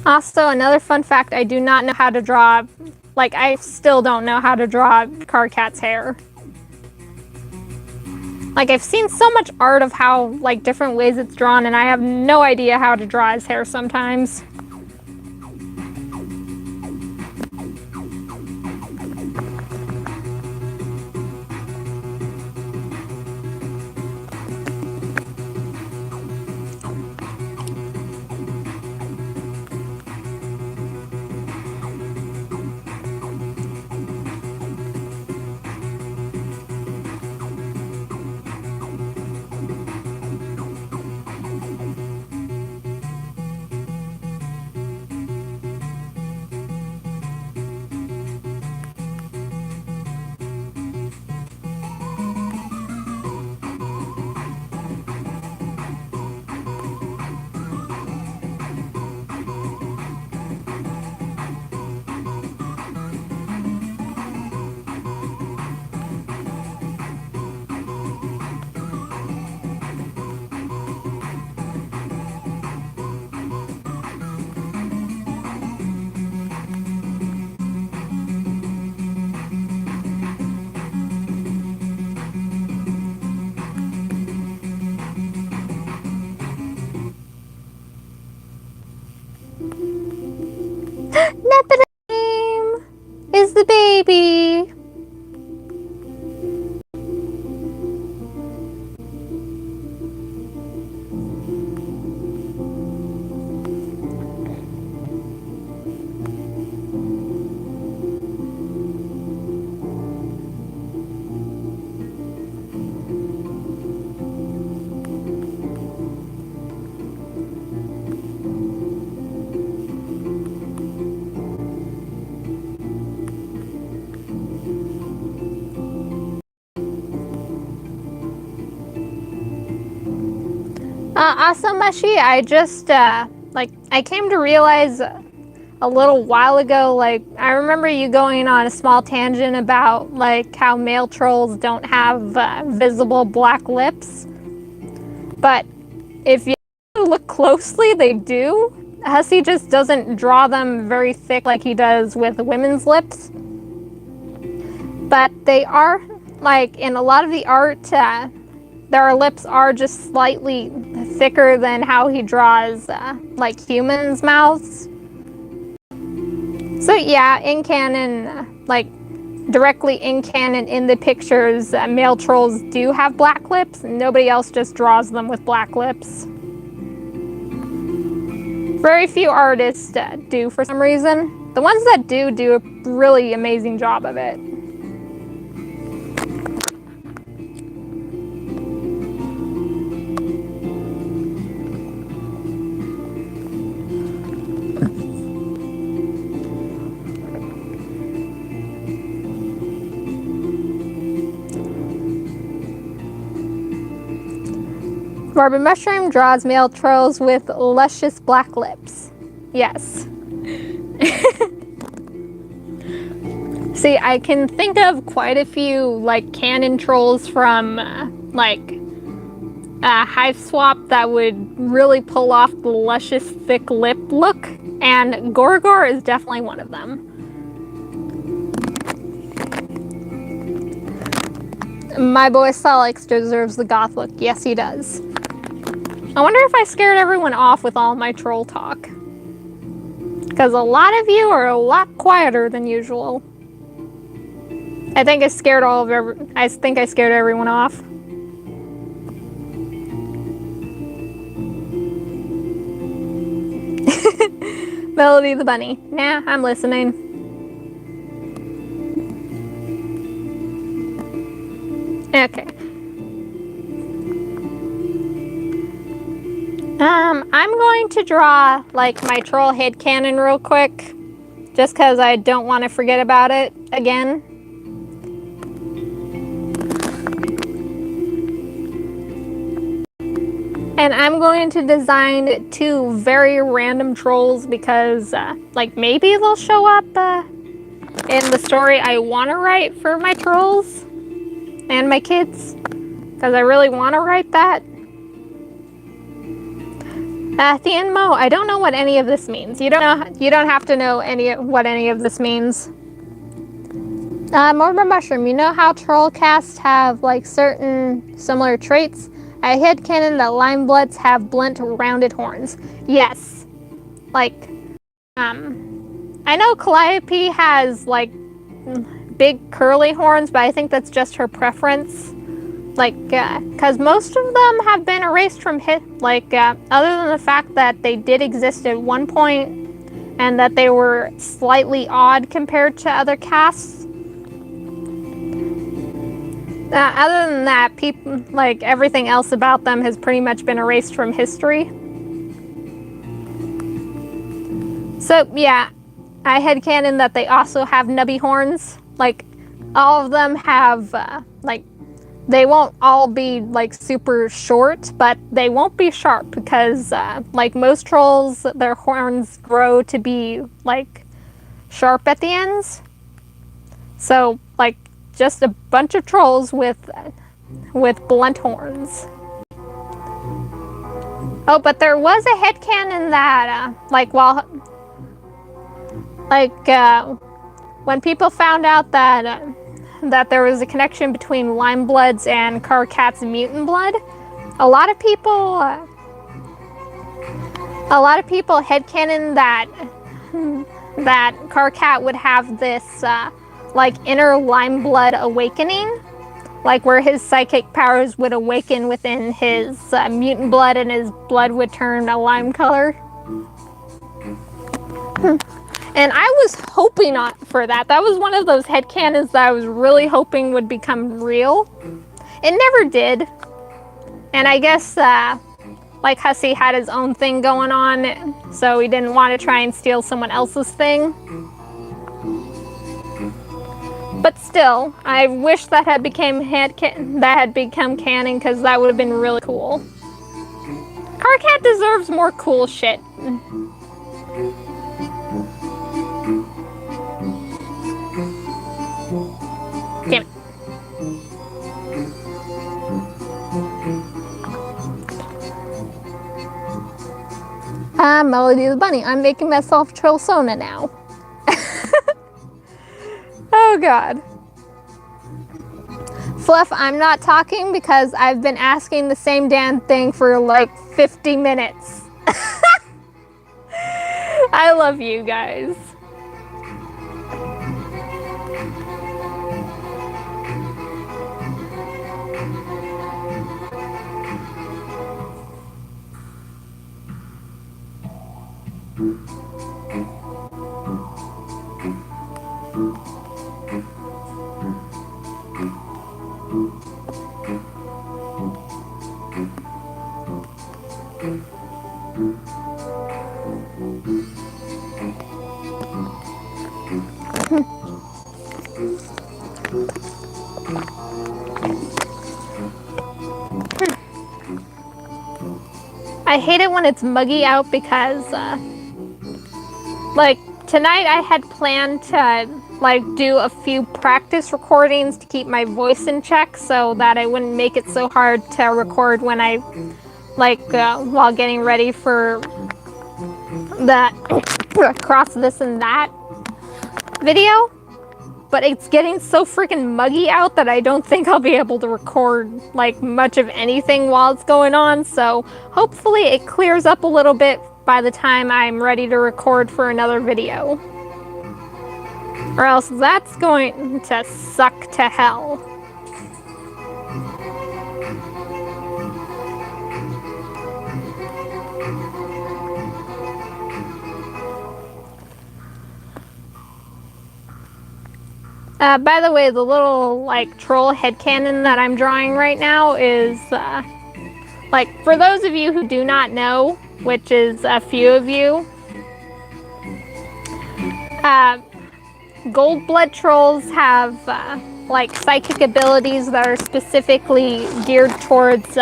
[SPEAKER 1] Also, another fun fact, I do not know how to draw, like, I still don't know how to draw Carcat's hair. Like, I've seen so much art of how, like, different ways it's drawn, and I have no idea how to draw his hair sometimes. Also, Mushy, I just, I came to realize a little while ago, I remember you going on a small tangent about, how male trolls don't have visible black lips. But if you look closely, they do. Hussey just doesn't draw them very thick like he does with women's lips. But they are, in a lot of the art, their lips are just slightly thicker than how he draws, humans' mouths. So yeah, in canon, directly in canon in the pictures, male trolls do have black lips. Nobody else just draws them with black lips. Very few artists do for some reason. The ones that do a really amazing job of it. Barbie Mushroom draws male trolls with luscious black lips. Yes. See, I can think of quite a few, canon trolls from, Hive Swap that would really pull off the luscious, thick lip look, and Gorgor is definitely one of them. My boy Solix deserves the goth look. Yes, he does. I wonder if I scared everyone off with all my troll talk. Because a lot of you are a lot quieter than usual. I think I scared I scared everyone off. Melody the bunny. Nah, I'm listening. Okay. I'm going to draw, my troll headcanon real quick, just because I don't want to forget about it again. And I'm going to design 2 very random trolls because, maybe they'll show up, in the story I want to write for my trolls and my kids, because I really want to write that. Theanmo, I don't know what any of this means. You don't have to know what any of this means. Mormon Mushroom, you know how troll casts have certain similar traits? I headcanon that lime bloods have blunt, rounded horns. Yes. I know Calliope has big curly horns, but I think that's just her preference. Because most of them have been erased from other than the fact that they did exist at one point and that they were slightly odd compared to other casts. Other than that, people, everything else about them has pretty much been erased from history. So, yeah, I headcanon that they also have nubby horns. All of them have, they won't all be super short, but they won't be sharp because most trolls, their horns grow to be sharp at the ends. So just a bunch of trolls with blunt horns. Oh, but there was a headcanon that when people found out that that there was a connection between Limebloods and Karkat's mutant blood, a lot of people headcanon that Karkat would have this inner Limeblood awakening, where his psychic powers would awaken within his mutant blood and his blood would turn a lime color. And I was hoping for that. That was one of those headcanons that I was really hoping would become real. It never did. And I guess, Hussey had his own thing going on, so he didn't want to try and steal someone else's thing. But still, I wish that had become canon, because that would have been really cool. Our cat deserves more cool shit. Damn it. Melody the Bunny. I'm making myself Trillsona now. Oh god. Fluff, I'm not talking because I've been asking the same damn thing for like 50 minutes. I love you guys. I hate it when it's muggy out because, like, tonight I had planned to, like, do a few practice recordings to keep my voice in check so that I wouldn't make it so hard to record when I, like, while getting ready for that cross this and that video. But it's getting so freaking muggy out that I don't think I'll be able to record like much of anything while it's going on. So hopefully it clears up a little bit by the time I'm ready to record for another video. Or else that's going to suck to hell. By the way, the little, like, troll headcanon that I'm drawing right now is, like, for those of you who do not know, which is a few of you, gold blood trolls have, like, psychic abilities that are specifically geared towards,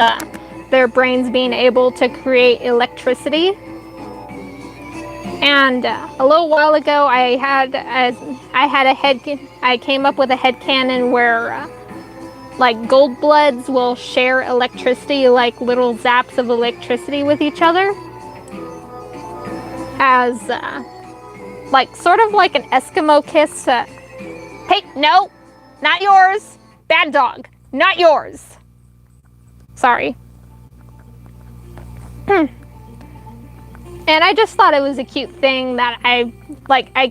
[SPEAKER 1] their brains being able to create electricity. And a little while ago, I came up with a headcanon where, like, gold bloods will share electricity, like little zaps of electricity with each other, as, like, sort of like an Eskimo kiss. Hey, no, not yours. Bad dog, not yours. Sorry. And I just thought it was a cute thing that I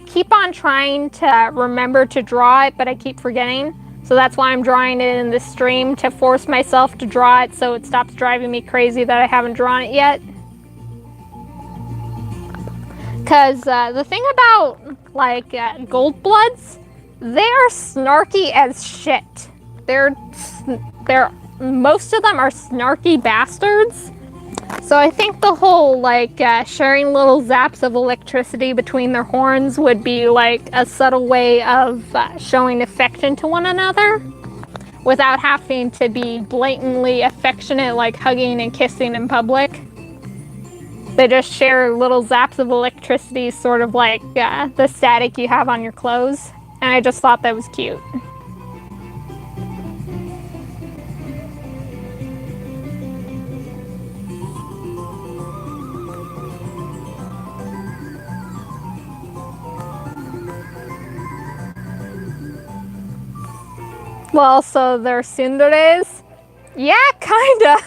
[SPEAKER 1] keep on trying to remember to draw it, but I keep forgetting. So that's why I'm drawing it in this stream, to force myself to draw it so it stops driving me crazy that I haven't drawn it yet. Because the thing about, like, gold bloods, they're snarky as shit. Most of them are snarky bastards. So I think the whole, like, sharing little zaps of electricity between their horns would be, like, a subtle way of showing affection to one another without having to be blatantly affectionate, like hugging and kissing in public. They just share little zaps of electricity, sort of like the static you have on your clothes. And I just thought that was cute. Well, so they're tsunderes? Yeah, kinda.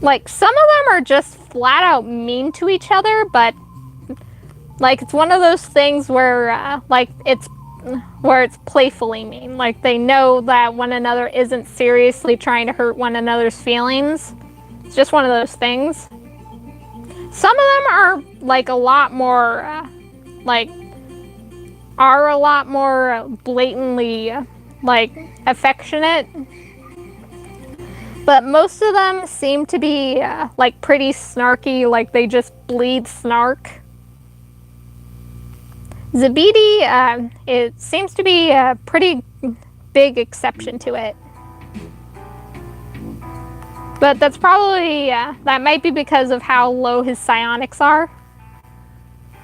[SPEAKER 1] Like, some of them are just flat out mean to each other, but, like, it's one of those things where, like, it's playfully mean. Like, they know that one another isn't seriously trying to hurt one another's feelings. It's just one of those things. Some of them are, like, a lot more, blatantly, like, affectionate. But most of them seem to be, like, pretty snarky, like they just bleed snark. Zabidi, it seems to be a pretty big exception to it. But that's probably, that might be because of how low his psionics are.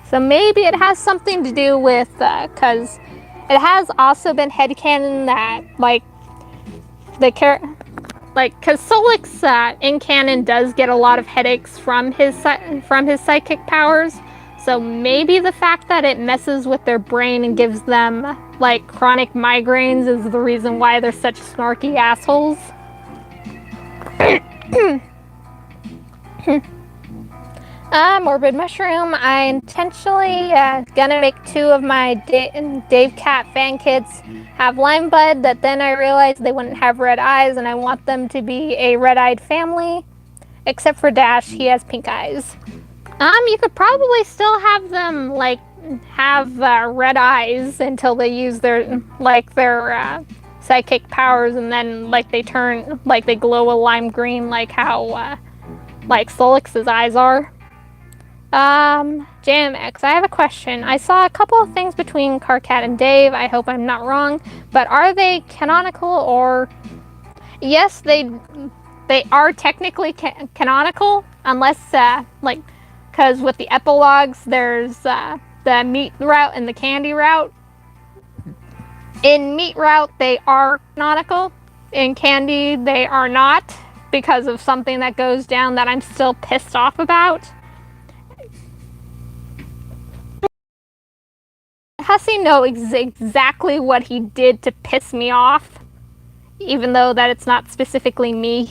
[SPEAKER 1] So maybe it has something to do with, because it has also been headcanon that, like, because Solix in canon does get a lot of headaches from his psychic powers. So maybe the fact that it messes with their brain and gives them, like, chronic migraines is the reason why they're such snarky assholes. Morbid Mushroom. I intentionally gonna make 2 of my Dave Cat fan kits have lime bud, that then I realized they wouldn't have red eyes, and I want them to be a red-eyed family. Except for Dash, he has pink eyes. You could probably still have them, like, have red eyes until they use their psychic powers, and then, like, they turn, like, they glow a lime green, like how, like, Solix's eyes are. JMX, I have a question. I saw a couple of things between Carcat and Dave. I hope I'm not wrong, but are they canonical or... Yes, they are technically canonical, unless, like, because with the epilogues, there's, the meat route and the candy route. In meat route, they are canonical. In candy, they are not, because of something that goes down that I'm still pissed off about. Hussey knows exactly what he did to piss me off, even though that it's not specifically me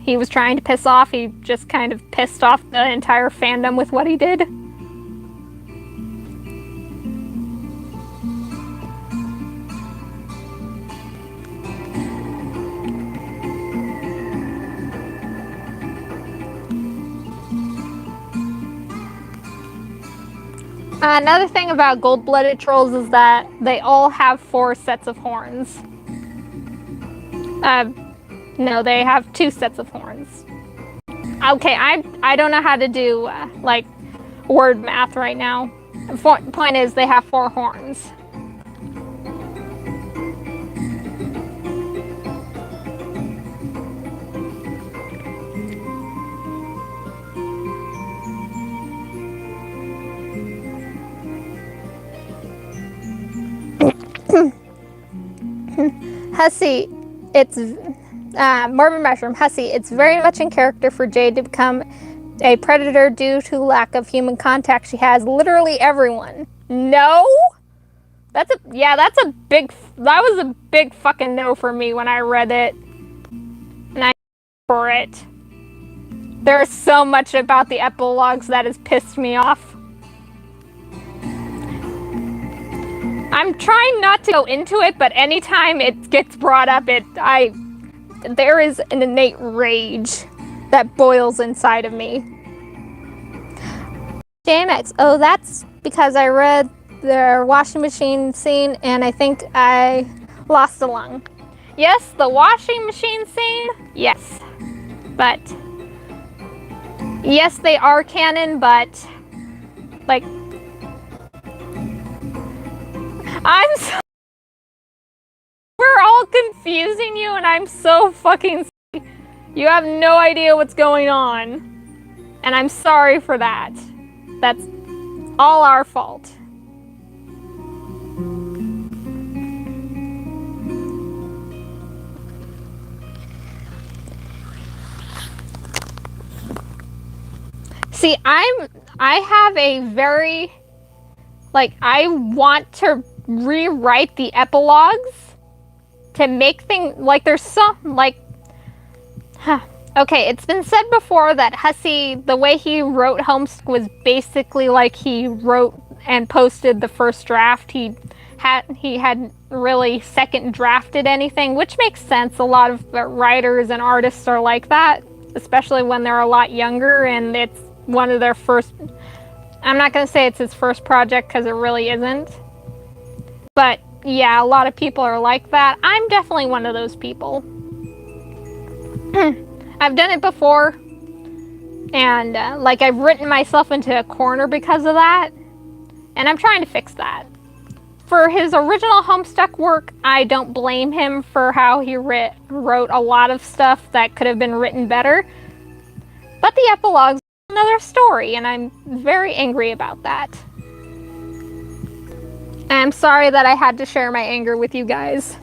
[SPEAKER 1] he was trying to piss off. He just kind of pissed off the entire fandom with what he did. Another thing about gold-blooded trolls is that they all have 4 sets of horns. No, they have 2 sets of horns. Okay, I don't know how to do, like, word math right now. Point is, they have 4 horns. Hussey, it's Morbid Mushroom. Hussey, it's very much in character for Jade to become a predator due to lack of human contact. She has literally everyone. No? That was a big fucking no for me when I read it. And I for it. There's so much about the epilogues that has pissed me off. I'm trying not to go into it, but anytime it gets brought up, there is an innate rage that boils inside of me. JMX, oh, that's because I read the washing machine scene and I think I lost a lung. Yes, the washing machine scene, yes. But, yes, they are canon, but, like, we're all confusing you, and I'm so fucking sorry. You have no idea what's going on. And I'm sorry for that. That's all our fault. See, I have a very, like, I want to rewrite the epilogues to make things, like, there's some, like, okay, it's been said before that Hussey, the way he wrote Homestuck was basically like he wrote and posted the first draft. He hadn't really second drafted anything, which makes sense. A lot of writers and artists are like that, especially when they're a lot younger and it's one of their first, I'm not going to say it's his first project because it really isn't. But yeah, a lot of people are like that. I'm definitely one of those people. I've done it before, and like, I've written myself into a corner because of that, and I'm trying to fix that. for his original Homestuck work, I don't blame him for how he wrote a lot of stuff that could have been written better. But the epilogue's another story, and I'm very angry about that. I'm sorry that I had to share my anger with you guys.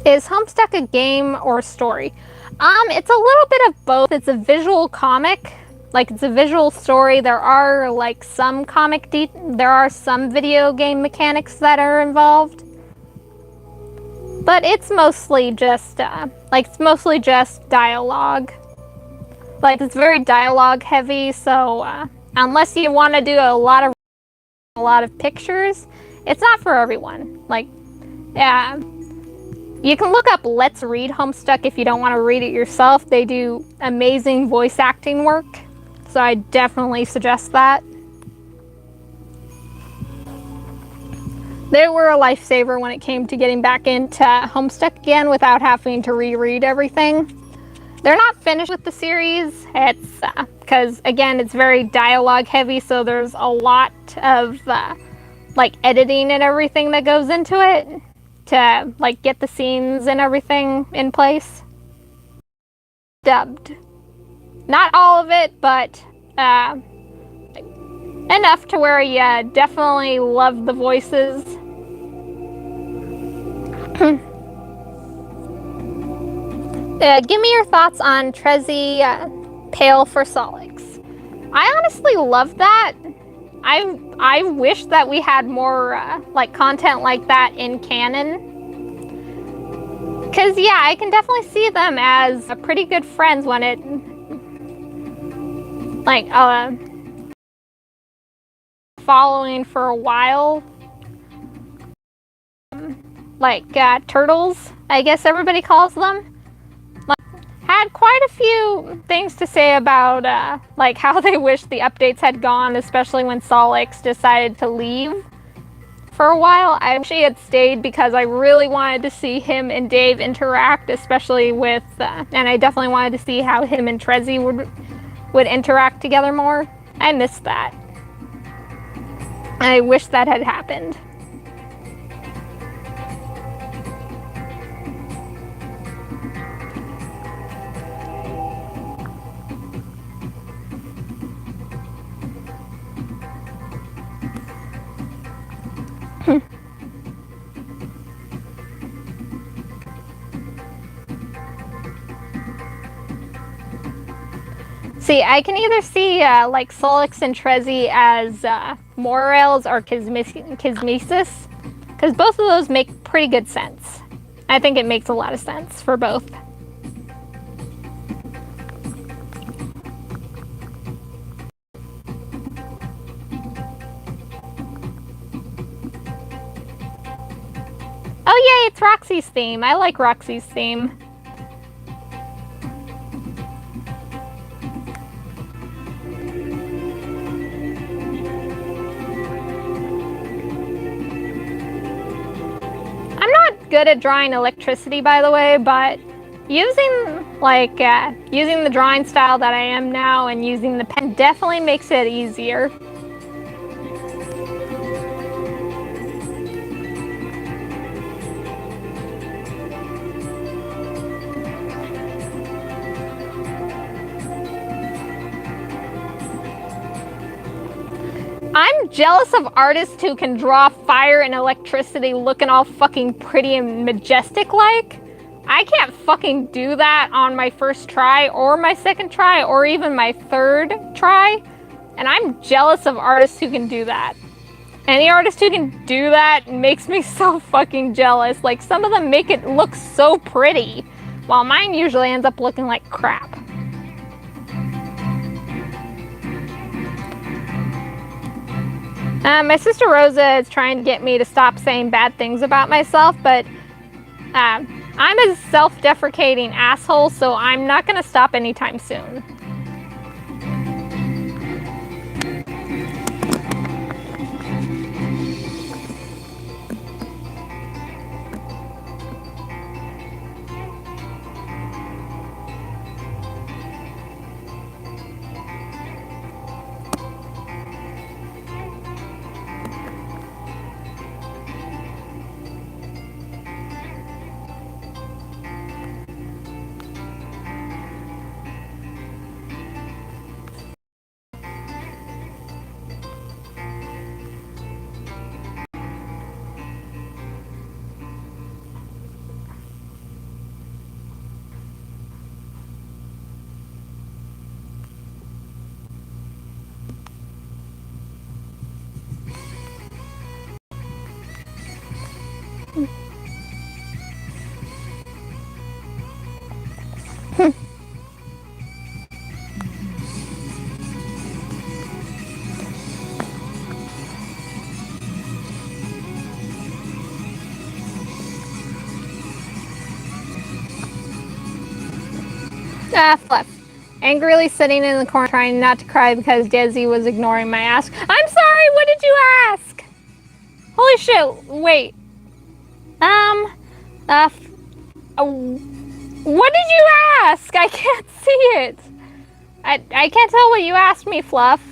[SPEAKER 1] Is Homestuck a game or a story? It's a little bit of both. It's a visual comic, like it's a visual story. There are like some there are some video game mechanics that are involved, but it's mostly just dialogue. Like it's very dialogue heavy. So unless you want to do a lot of pictures, it's not for everyone. Like, yeah. You can look up Let's Read Homestuck if you don't want to read it yourself. They do amazing voice acting work, so I definitely suggest that. They were a lifesaver when it came to getting back into Homestuck again without having to reread everything. They're not finished with the series. It's because, again, it's very dialogue heavy, so there's a lot of like editing and everything that goes into it to like get the scenes and everything in place. Dubbed. Not all of it, but enough to where you definitely love the voices. Give me your thoughts on Trezzy Pale for Solix. I honestly love that. I wish that we had more like content like that in canon. Cause yeah, I can definitely see them as pretty good friends when it like following for a while. Like turtles, I guess everybody calls them. Had quite a few things to say about like how they wish the updates had gone, especially when Solix decided to leave for a while. I wish he had stayed because I really wanted to see him and Dave interact, especially with, and I definitely wanted to see how him and Trezzy would interact together more. I missed that. I wish that had happened. See, I can either see like Solix and Trezzy as Morels or Kismesis, because both of those make pretty good sense. I think it makes a lot of sense for both. Oh yay, it's Roxy's theme. I like Roxy's theme. Good at drawing electricity, by the way, but using like using the drawing style that I am now and using the pen definitely makes it easier. I'm jealous of artists who can draw fire and electricity looking all fucking pretty and majestic like. I can't fucking do that on my first try or my second try or even my third try. And I'm jealous of artists who can do that. Any artist who can do that makes me so fucking jealous. Like, some of them make it look so pretty, while mine usually ends up looking like crap. My sister Rosa is trying to get me to stop saying bad things about myself, but I'm a self-deprecating asshole, so I'm not going to stop anytime soon. Fluff. Angrily sitting in the corner trying not to cry because Desi was ignoring my ask. I'm sorry, what did you ask? Holy shit, wait. What did you ask? I can't see it. I can't tell what you asked me, Fluff.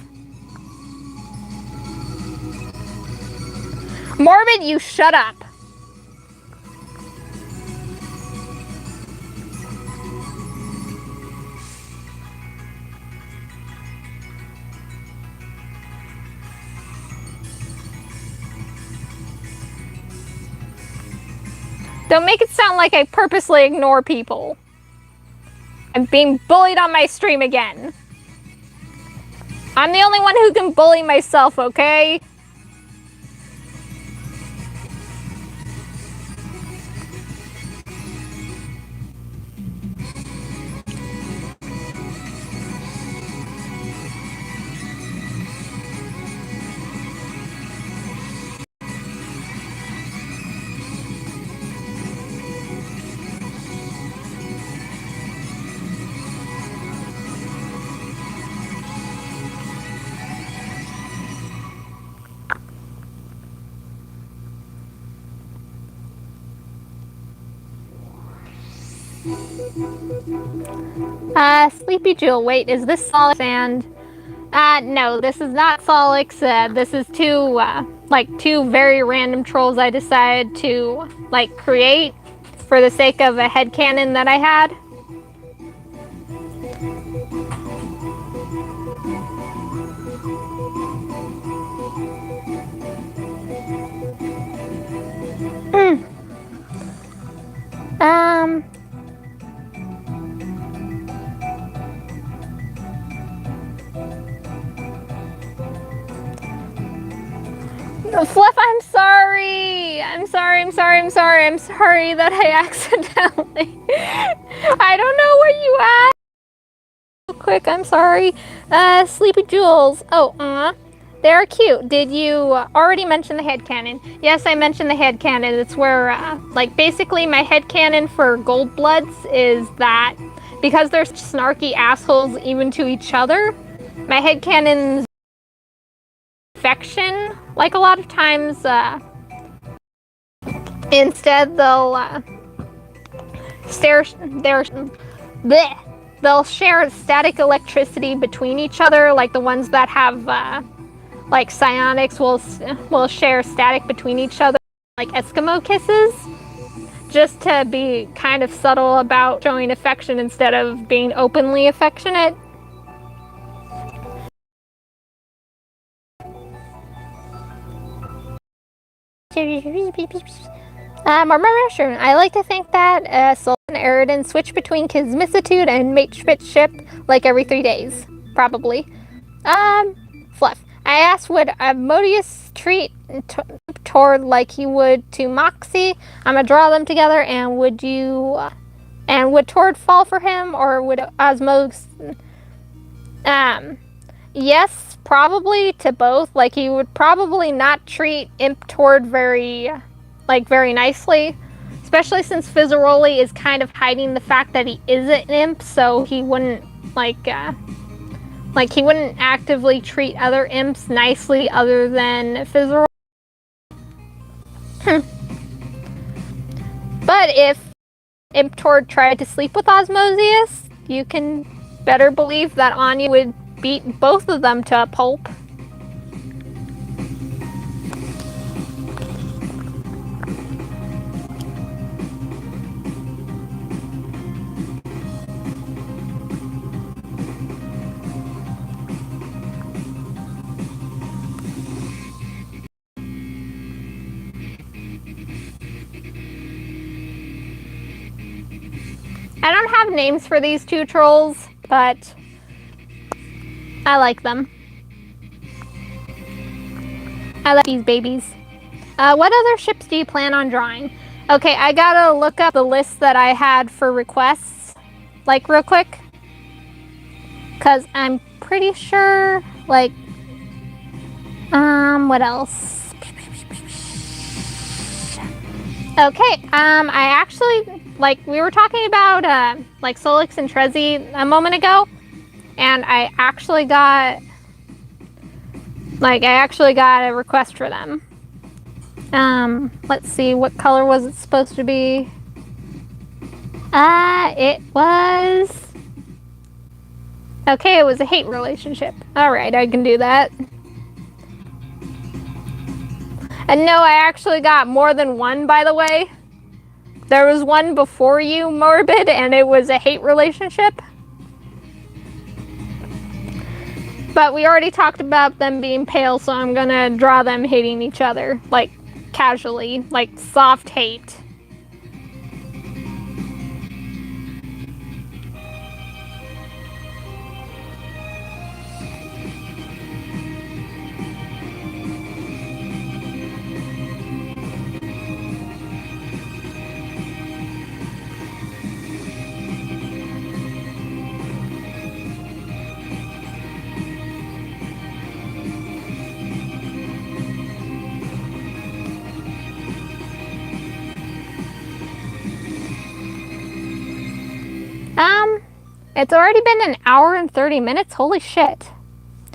[SPEAKER 1] Morbid, you shut up. Don't make it sound like I purposely ignore people. I'm being bullied on my stream again. I'm the only one who can bully myself, okay? Sleepy Jewel, wait, is this Solix and... no, this is not Solix. This is two very random trolls I decided to, create for the sake of a headcanon that I had. Fluff, I'm sorry. I'm sorry that I accidentally. I don't know what you asked. Real quick, I'm sorry. Sleepy Jewels. Oh, they're cute. Did you already mention the headcanon? Yes, I mentioned the headcanon. It's where, basically my headcanon for Gold Bloods is that because they're snarky assholes even to each other, my headcanon's affection. Like a lot of times, instead they'll they'll share static electricity between each other. Like the ones that have psionics will share static between each other, like Eskimo kisses, just to be kind of subtle about showing affection instead of being openly affectionate. I like to think that Soul and Eridan switch between Kismissitude and Mateship like every 3 days. Probably. Fluff. I asked, would Modius treat Tord like he would to Moxie? I'm gonna draw them together, and would Tord fall for him, or would Osmos... Yes, probably to both. Like, he would probably not treat Imp Tord very nicely. Especially since Fizzaroli is kind of hiding the fact that he is an imp, so he wouldn't, he wouldn't actively treat other imps nicely other than Fizzaroli. But if Imp Tord tried to sleep with Osmosius, you can better believe that Anya would beat both of them to a pulp. I don't have names for these two trolls, but I like them. I like these babies. What other ships do you plan on drawing? Okay, I gotta look up the list that I had for requests, real quick. Because I'm pretty sure, what else? Okay, I actually like we were talking about like Solix and Trezzy a moment ago, and I actually got a request for them. Let's see, what color was it supposed to be? It was... Okay, it was a hate relationship. Alright, I can do that. And no, I actually got more than one, by the way. There was one before you, Morbid, and it was a hate relationship. But we already talked about them being pale, so I'm gonna draw them hating each other. Like, casually. Like, soft hate. It's already been an hour and 30 minutes. Holy shit.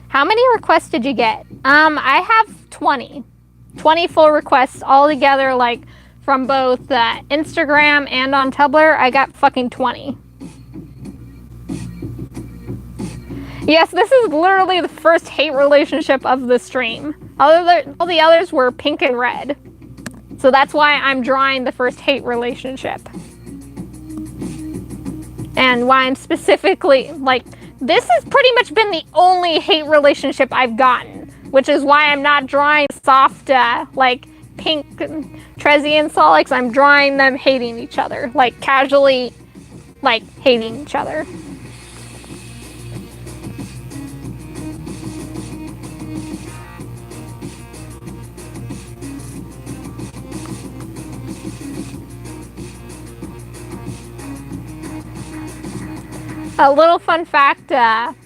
[SPEAKER 1] How many requests did you get? I have 20. 20 full requests all together, like from both Instagram and on Tumblr. I got fucking 20. Yes, this is literally the first hate relationship of the stream. All the others were pink and red. So that's why I'm drawing the first hate relationship. And why I'm specifically, like, this has pretty much been the only hate relationship I've gotten, which is why I'm not drawing soft, like, pink Trezzy and Solix. I'm drawing them hating each other, like, casually, like, hating each other. A little fun fact,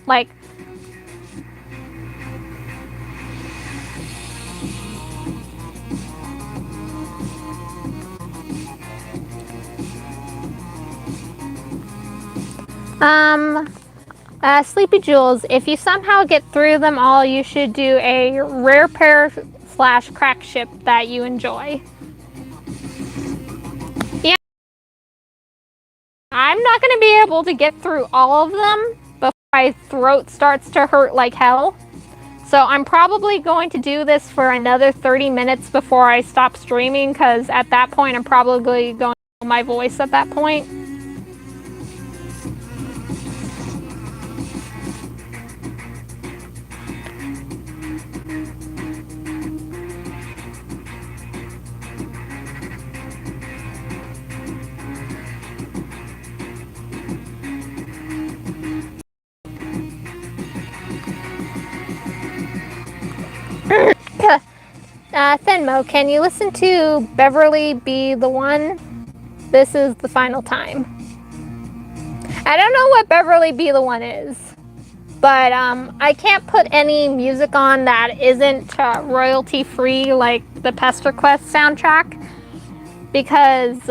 [SPEAKER 1] like, Sleepy Jules, if you somehow get through them all, you should do a rare pair / crack ship that you enjoy. Yeah. I'm not going to be able to get through all of them before my throat starts to hurt like hell. So I'm probably going to do this for another 30 minutes before I stop streaming, because at that point I'm probably going to kill my voice at that point. Thenmo, can you listen to Beverly Be the One? This is the final time. I don't know what Beverly Be the One is, but I can't put any music on that isn't royalty free, like the Pester Quest soundtrack, because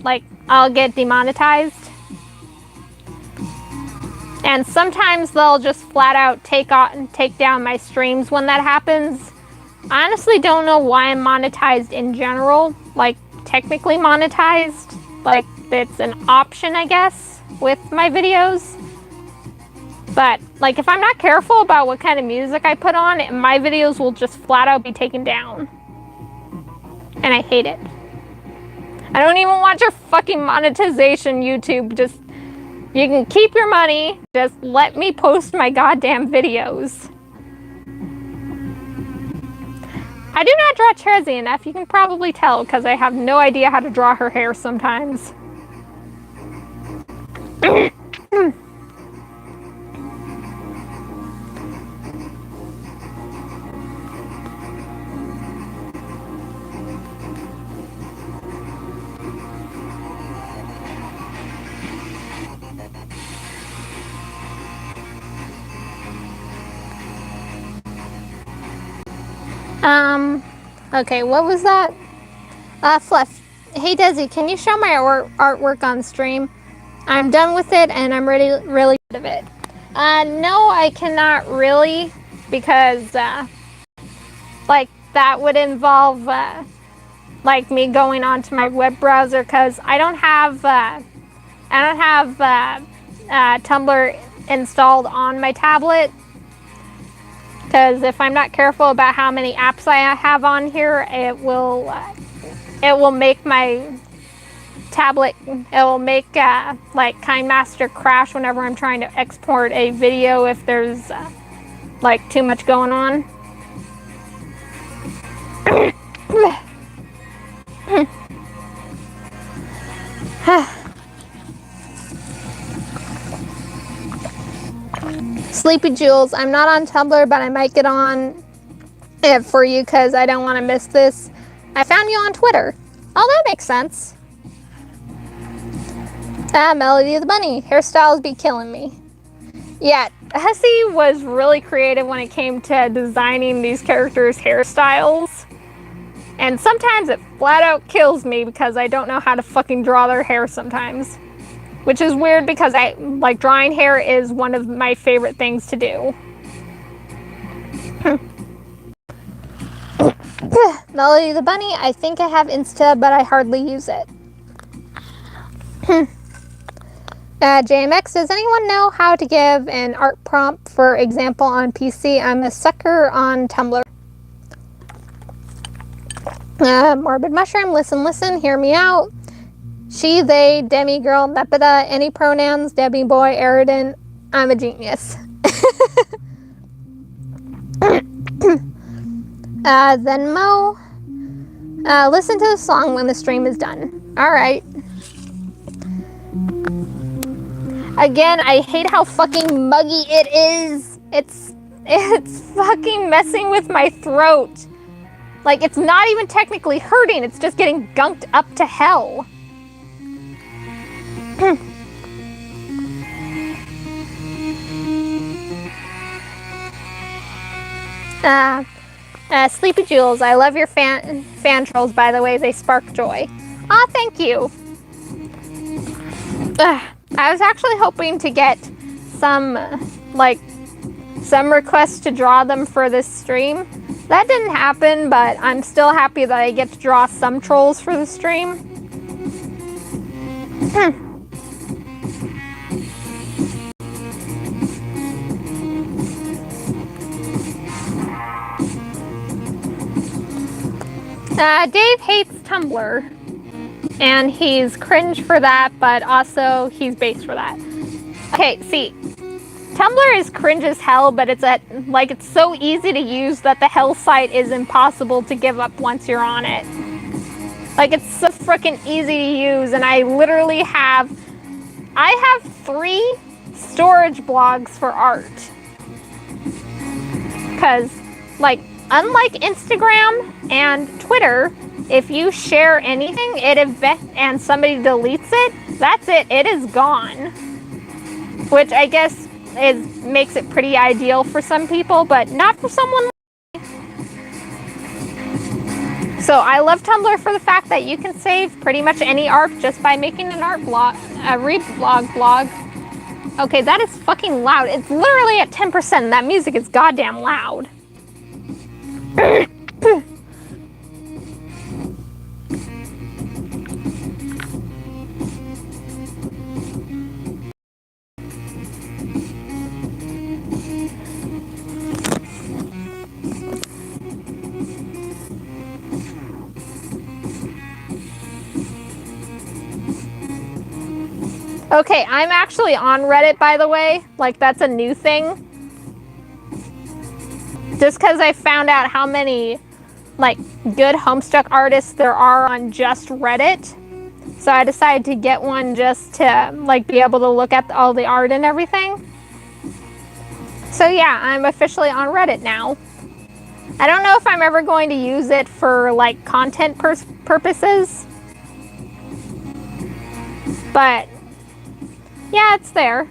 [SPEAKER 1] like I'll get demonetized. And sometimes they'll just flat out take down my streams when that happens. I honestly don't know why I'm monetized in general, like technically monetized, like it's an option, I guess, with my videos. But like if I'm not careful about what kind of music I put on, my videos will just flat out be taken down. And I hate it. I don't even want your fucking monetization, YouTube. Just, you can keep your money, just let me post my goddamn videos. I do not draw Trezzy enough, you can probably tell, because I have no idea how to draw her hair sometimes. Okay, what was that? Fluff, Hey Desi, can you show my artwork on stream? I'm done with it and I'm really proud of it. No, I cannot really, because like that would involve like me going onto my web browser, because I don't have Tumblr installed on my tablet. Because if I'm not careful about how many apps I have on here, it will make my tablet, it will make like KineMaster crash whenever I'm trying to export a video if there's like too much going on. Sleepy Jules, I'm not on Tumblr, but I might get on it for you because I don't want to miss this. I found you on Twitter. Oh, that makes sense. Melody the Bunny, hairstyles be killing me. Yeah, Hessie was really creative when it came to designing these characters' hairstyles. And sometimes it flat out kills me because I don't know how to fucking draw their hair sometimes. Which is weird because drawing hair is one of my favorite things to do. Melody the Bunny, I think I have Insta, but I hardly use it. JMX, does anyone know how to give an art prompt, for example, on PC? I'm a sucker on Tumblr. Morbid Mushroom, listen, hear me out. She, they, demi, girl, mepida, any pronouns, Debbie, boy, Eridan, I'm a genius. Venmo, listen to the song when the stream is done. Alright. Again, I hate how fucking muggy it is. It's fucking messing with my throat. Like, it's not even technically hurting, it's just getting gunked up to hell. Sleepy Jules, I love your fan trolls, by the way, they spark joy. Aw, thank you. I was actually hoping to get some requests to draw them for this stream. That didn't happen, but I'm still happy that I get to draw some trolls for the stream. Dave hates Tumblr, and he's cringe for that, but also he's base for that. Okay, see, Tumblr is cringe as hell, but it's so easy to use that the hell site is impossible to give up once you're on it. Like, it's so freaking easy to use, and I literally have 3 storage blogs for art. Because, unlike Instagram and Twitter, if you share anything and somebody deletes it, that's it. It is gone. Which I guess makes it pretty ideal for some people, but not for someone like me. So I love Tumblr for the fact that you can save pretty much any art just by making an art blog, a reblog blog. Okay, that is fucking loud. It's literally at 10%. That music is goddamn loud. Okay, I'm actually on Reddit, by the way. That's a new thing. Just because I found out how many, good Homestuck artists there are on just Reddit. So I decided to get one just to, be able to look at all the art and everything. So yeah, I'm officially on Reddit now. I don't know if I'm ever going to use it for, content purposes. But yeah, it's there.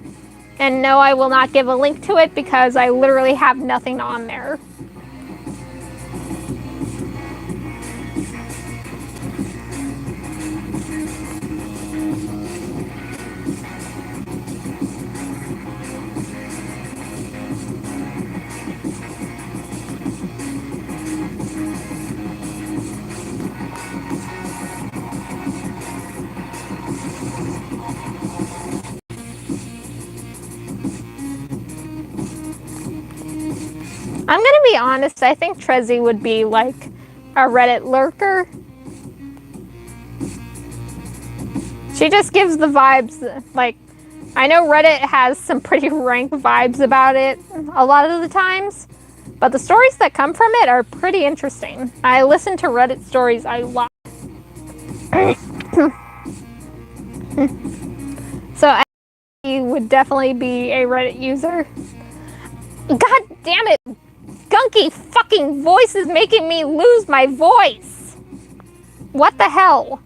[SPEAKER 1] And no, I will not give a link to it because I literally have nothing on there. I'm gonna be honest, I think Trezzy would be like a Reddit lurker. She just gives the vibes, like, I know Reddit has some pretty rank vibes about it a lot of the times, but the stories that come from it are pretty interesting. I listen to Reddit stories a lot. So I think he would definitely be a Reddit user. God damn it! Gunky fucking voice is making me lose my voice! What the hell?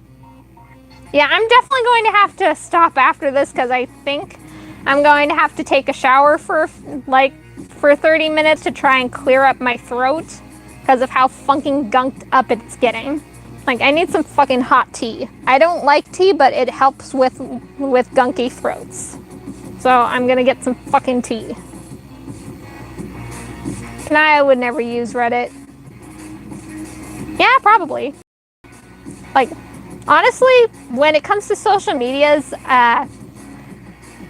[SPEAKER 1] Yeah, I'm definitely going to have to stop after this because I think I'm going to have to take a shower for 30 minutes to try and clear up my throat because of how fucking gunked up it's getting. Like, I need some fucking hot tea. I don't like tea, but it helps with gunky throats. So I'm gonna get some fucking tea. I would never use Reddit. Yeah, probably. Like, honestly, when it comes to social medias,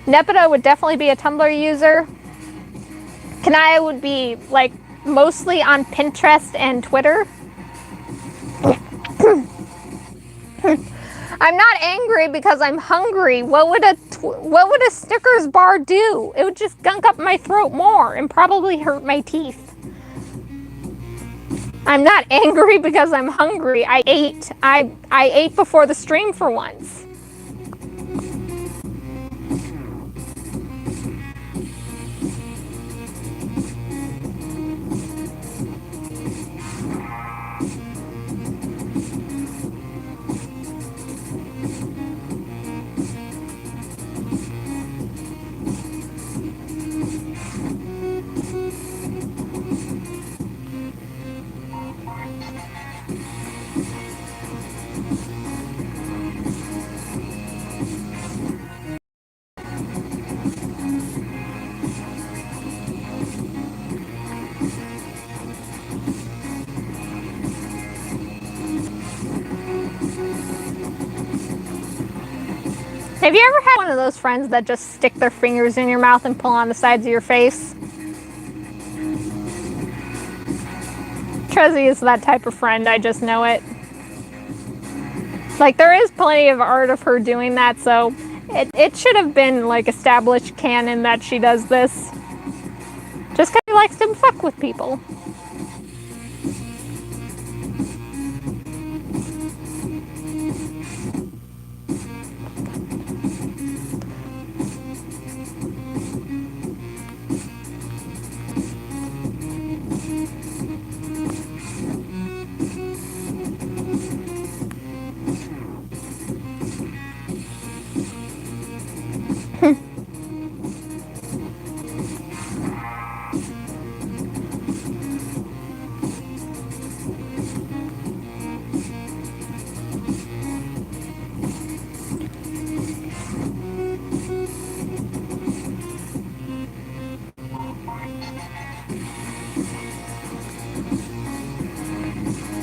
[SPEAKER 1] Nepeta would definitely be a Tumblr user. Kanaya would be, like, mostly on Pinterest and Twitter. I'm not angry because I'm hungry. What would a Snickers bar do? It would just gunk up my throat more and probably hurt my teeth. I'm not angry because I'm hungry. I ate. I ate before the stream for once. Have you ever had one of those friends that just stick their fingers in your mouth and pull on the sides of your face? Trezzy is that type of friend, I just know it. Like, there is plenty of art of her doing that, so it should have been, like, established canon that she does this. Just because she likes to fuck with people.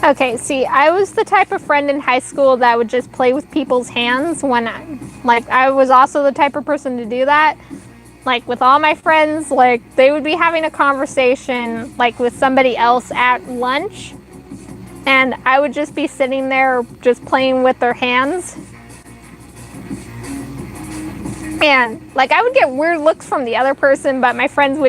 [SPEAKER 1] Okay, see, I was the type of friend in high school that would just play with people's hands when I was also the type of person to do that. Like, with all my friends, like, they would be having a conversation, like, with somebody else at lunch, and I would just be sitting there just playing with their hands. And, like, I would get weird looks from the other person, but my friends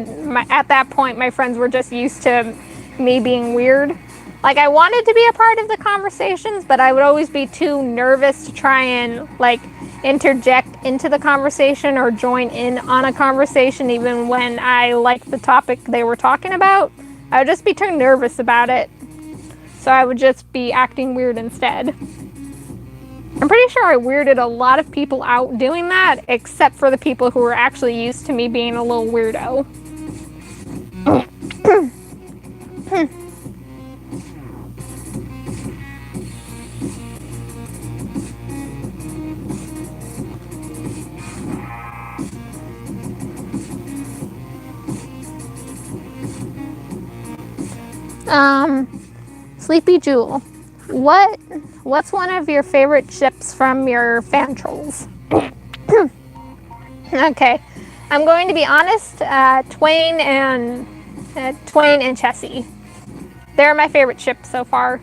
[SPEAKER 1] at that point, my friends were just used to me being weird. Like, I wanted to be a part of the conversations, but I would always be too nervous to try and, like, interject into the conversation or join in on a conversation even when I liked the topic they were talking about. I would just be too nervous about it. So I would just be acting weird instead. I'm pretty sure I weirded a lot of people out doing that, except for the people who were actually used to me being a little weirdo. Sleepy Jewel, what's one of your favorite ships from your fan trolls? Okay, I'm going to be honest, Twain and Twain and Chessie. They're my favorite ship so far.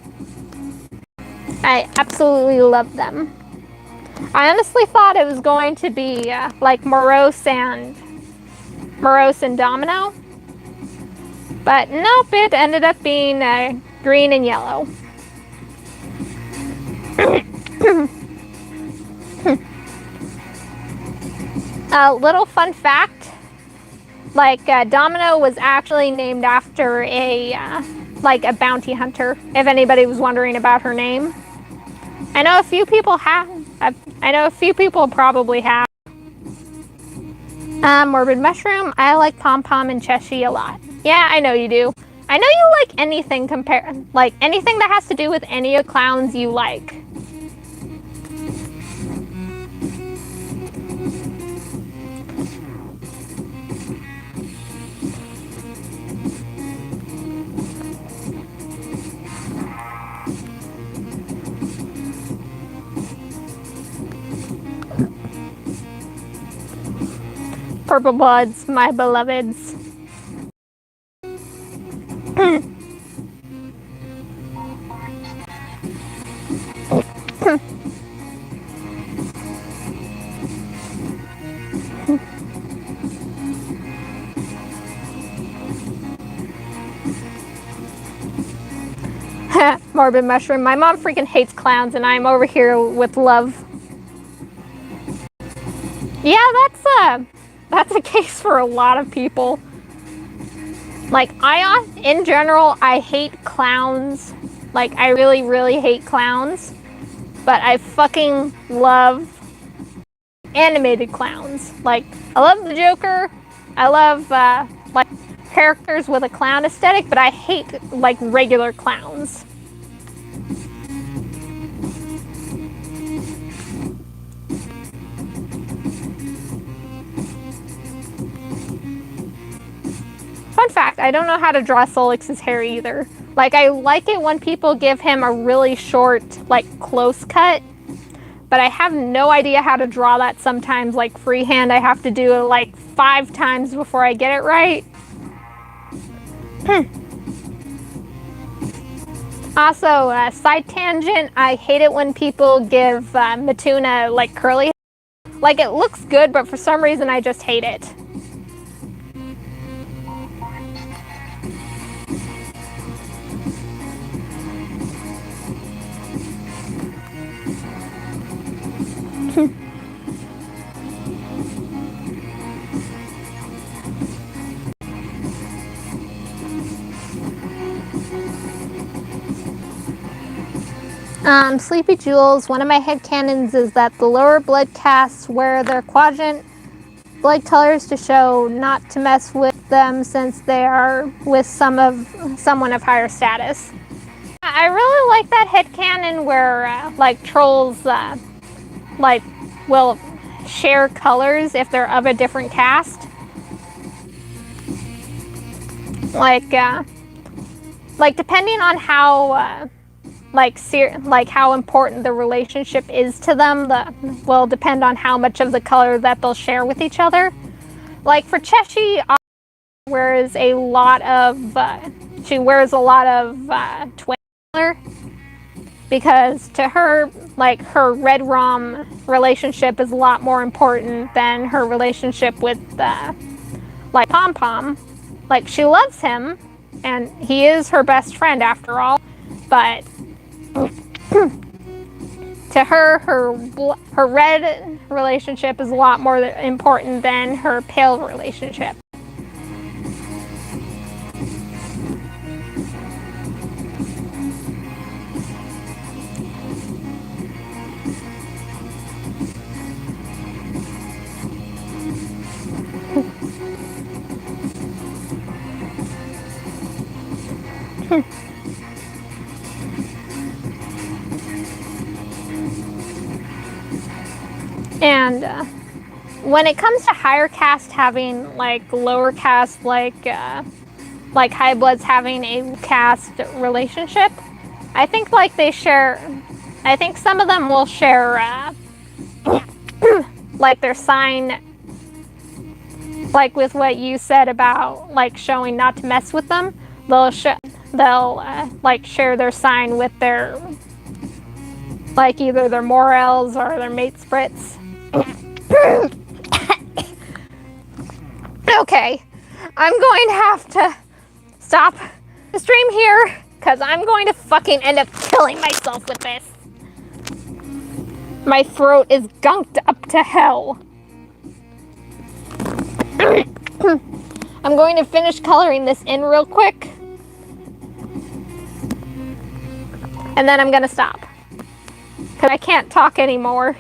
[SPEAKER 1] I absolutely love them. I honestly thought it was going to be like Morose and Domino, but nope, it ended up being green and yellow. A little fun fact, like Domino was actually named after a bounty hunter, if anybody was wondering about her name. I know a few people have. I know a few people probably have. Morbid Mushroom, I like Pom Pom and Chessie a lot. Yeah, I know you do. I know you like anything anything that has to do with any of clowns you like. Purple Bloods, my beloveds. Morbid Mushroom, my mom freaking hates clowns and I'm over here with love. Yeah, that's a case for a lot of people. Like, in general, I hate clowns. Like, I really, really hate clowns. But I fucking love animated clowns. Like, I love the Joker. I love, like, characters with a clown aesthetic, but I hate, like, regular clowns. Fun fact, I don't know how to draw Solix's hair either. Like, I like it when people give him a really short, like, close cut, but I have no idea how to draw that sometimes. Like, freehand, I have to do it, like, 5 times before I get it right. Also, side tangent, I hate it when people give Matuna, like, curly hair. Like, it looks good, but for some reason, I just hate it. Sleepy Jewels, one of my headcanons is that the lower blood castes wear their quadrant blood colors to show not to mess with them since they are with someone of higher status. I really like that headcanon where like trolls like will share colors if they're of a different caste. Like depending on how like how important the relationship is to them, will depend on how much of the color that they'll share with each other. Like for Chessie, wears a lot of twin color, because to her, like, her Red Rom relationship is a lot more important than her relationship with like Pom Pom. Like, she loves him and he is her best friend after all, but to her, her red relationship is a lot more important than her pale relationship. And when it comes to higher caste having like lower caste, like high bloods having a caste relationship, I think like they share. I think some of them will share like their sign like with what you said about like showing not to mess with them, they'll like share their sign with their like either their morels or their mate sprits. Okay, I'm going to have to stop the stream here because I'm going to fucking end up killing myself with this. My throat is gunked up to hell. I'm going to finish coloring this in real quick. And then I'm gonna stop. Because I can't talk anymore.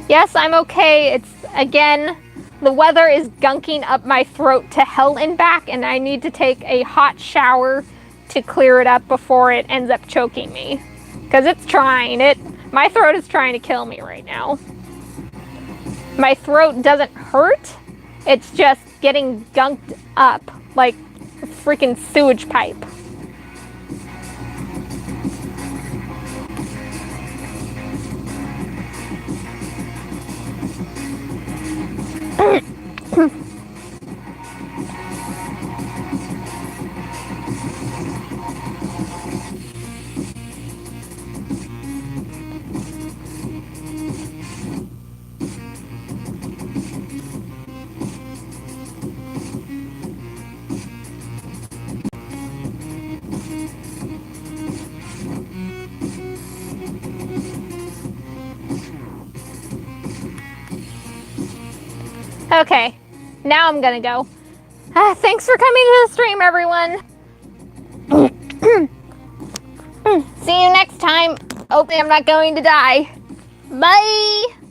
[SPEAKER 1] Yes, I'm okay. It's, again, the weather is gunking up my throat to hell and back, and I need to take a hot shower to clear it up before it ends up choking me. Because it's trying. My throat is trying to kill me right now. My throat doesn't hurt. It's just getting gunked up like a freaking sewage pipe. Okay, now I'm gonna go. Thanks for coming to the stream, everyone. See you next time. Hopefully I'm not going to die. Bye.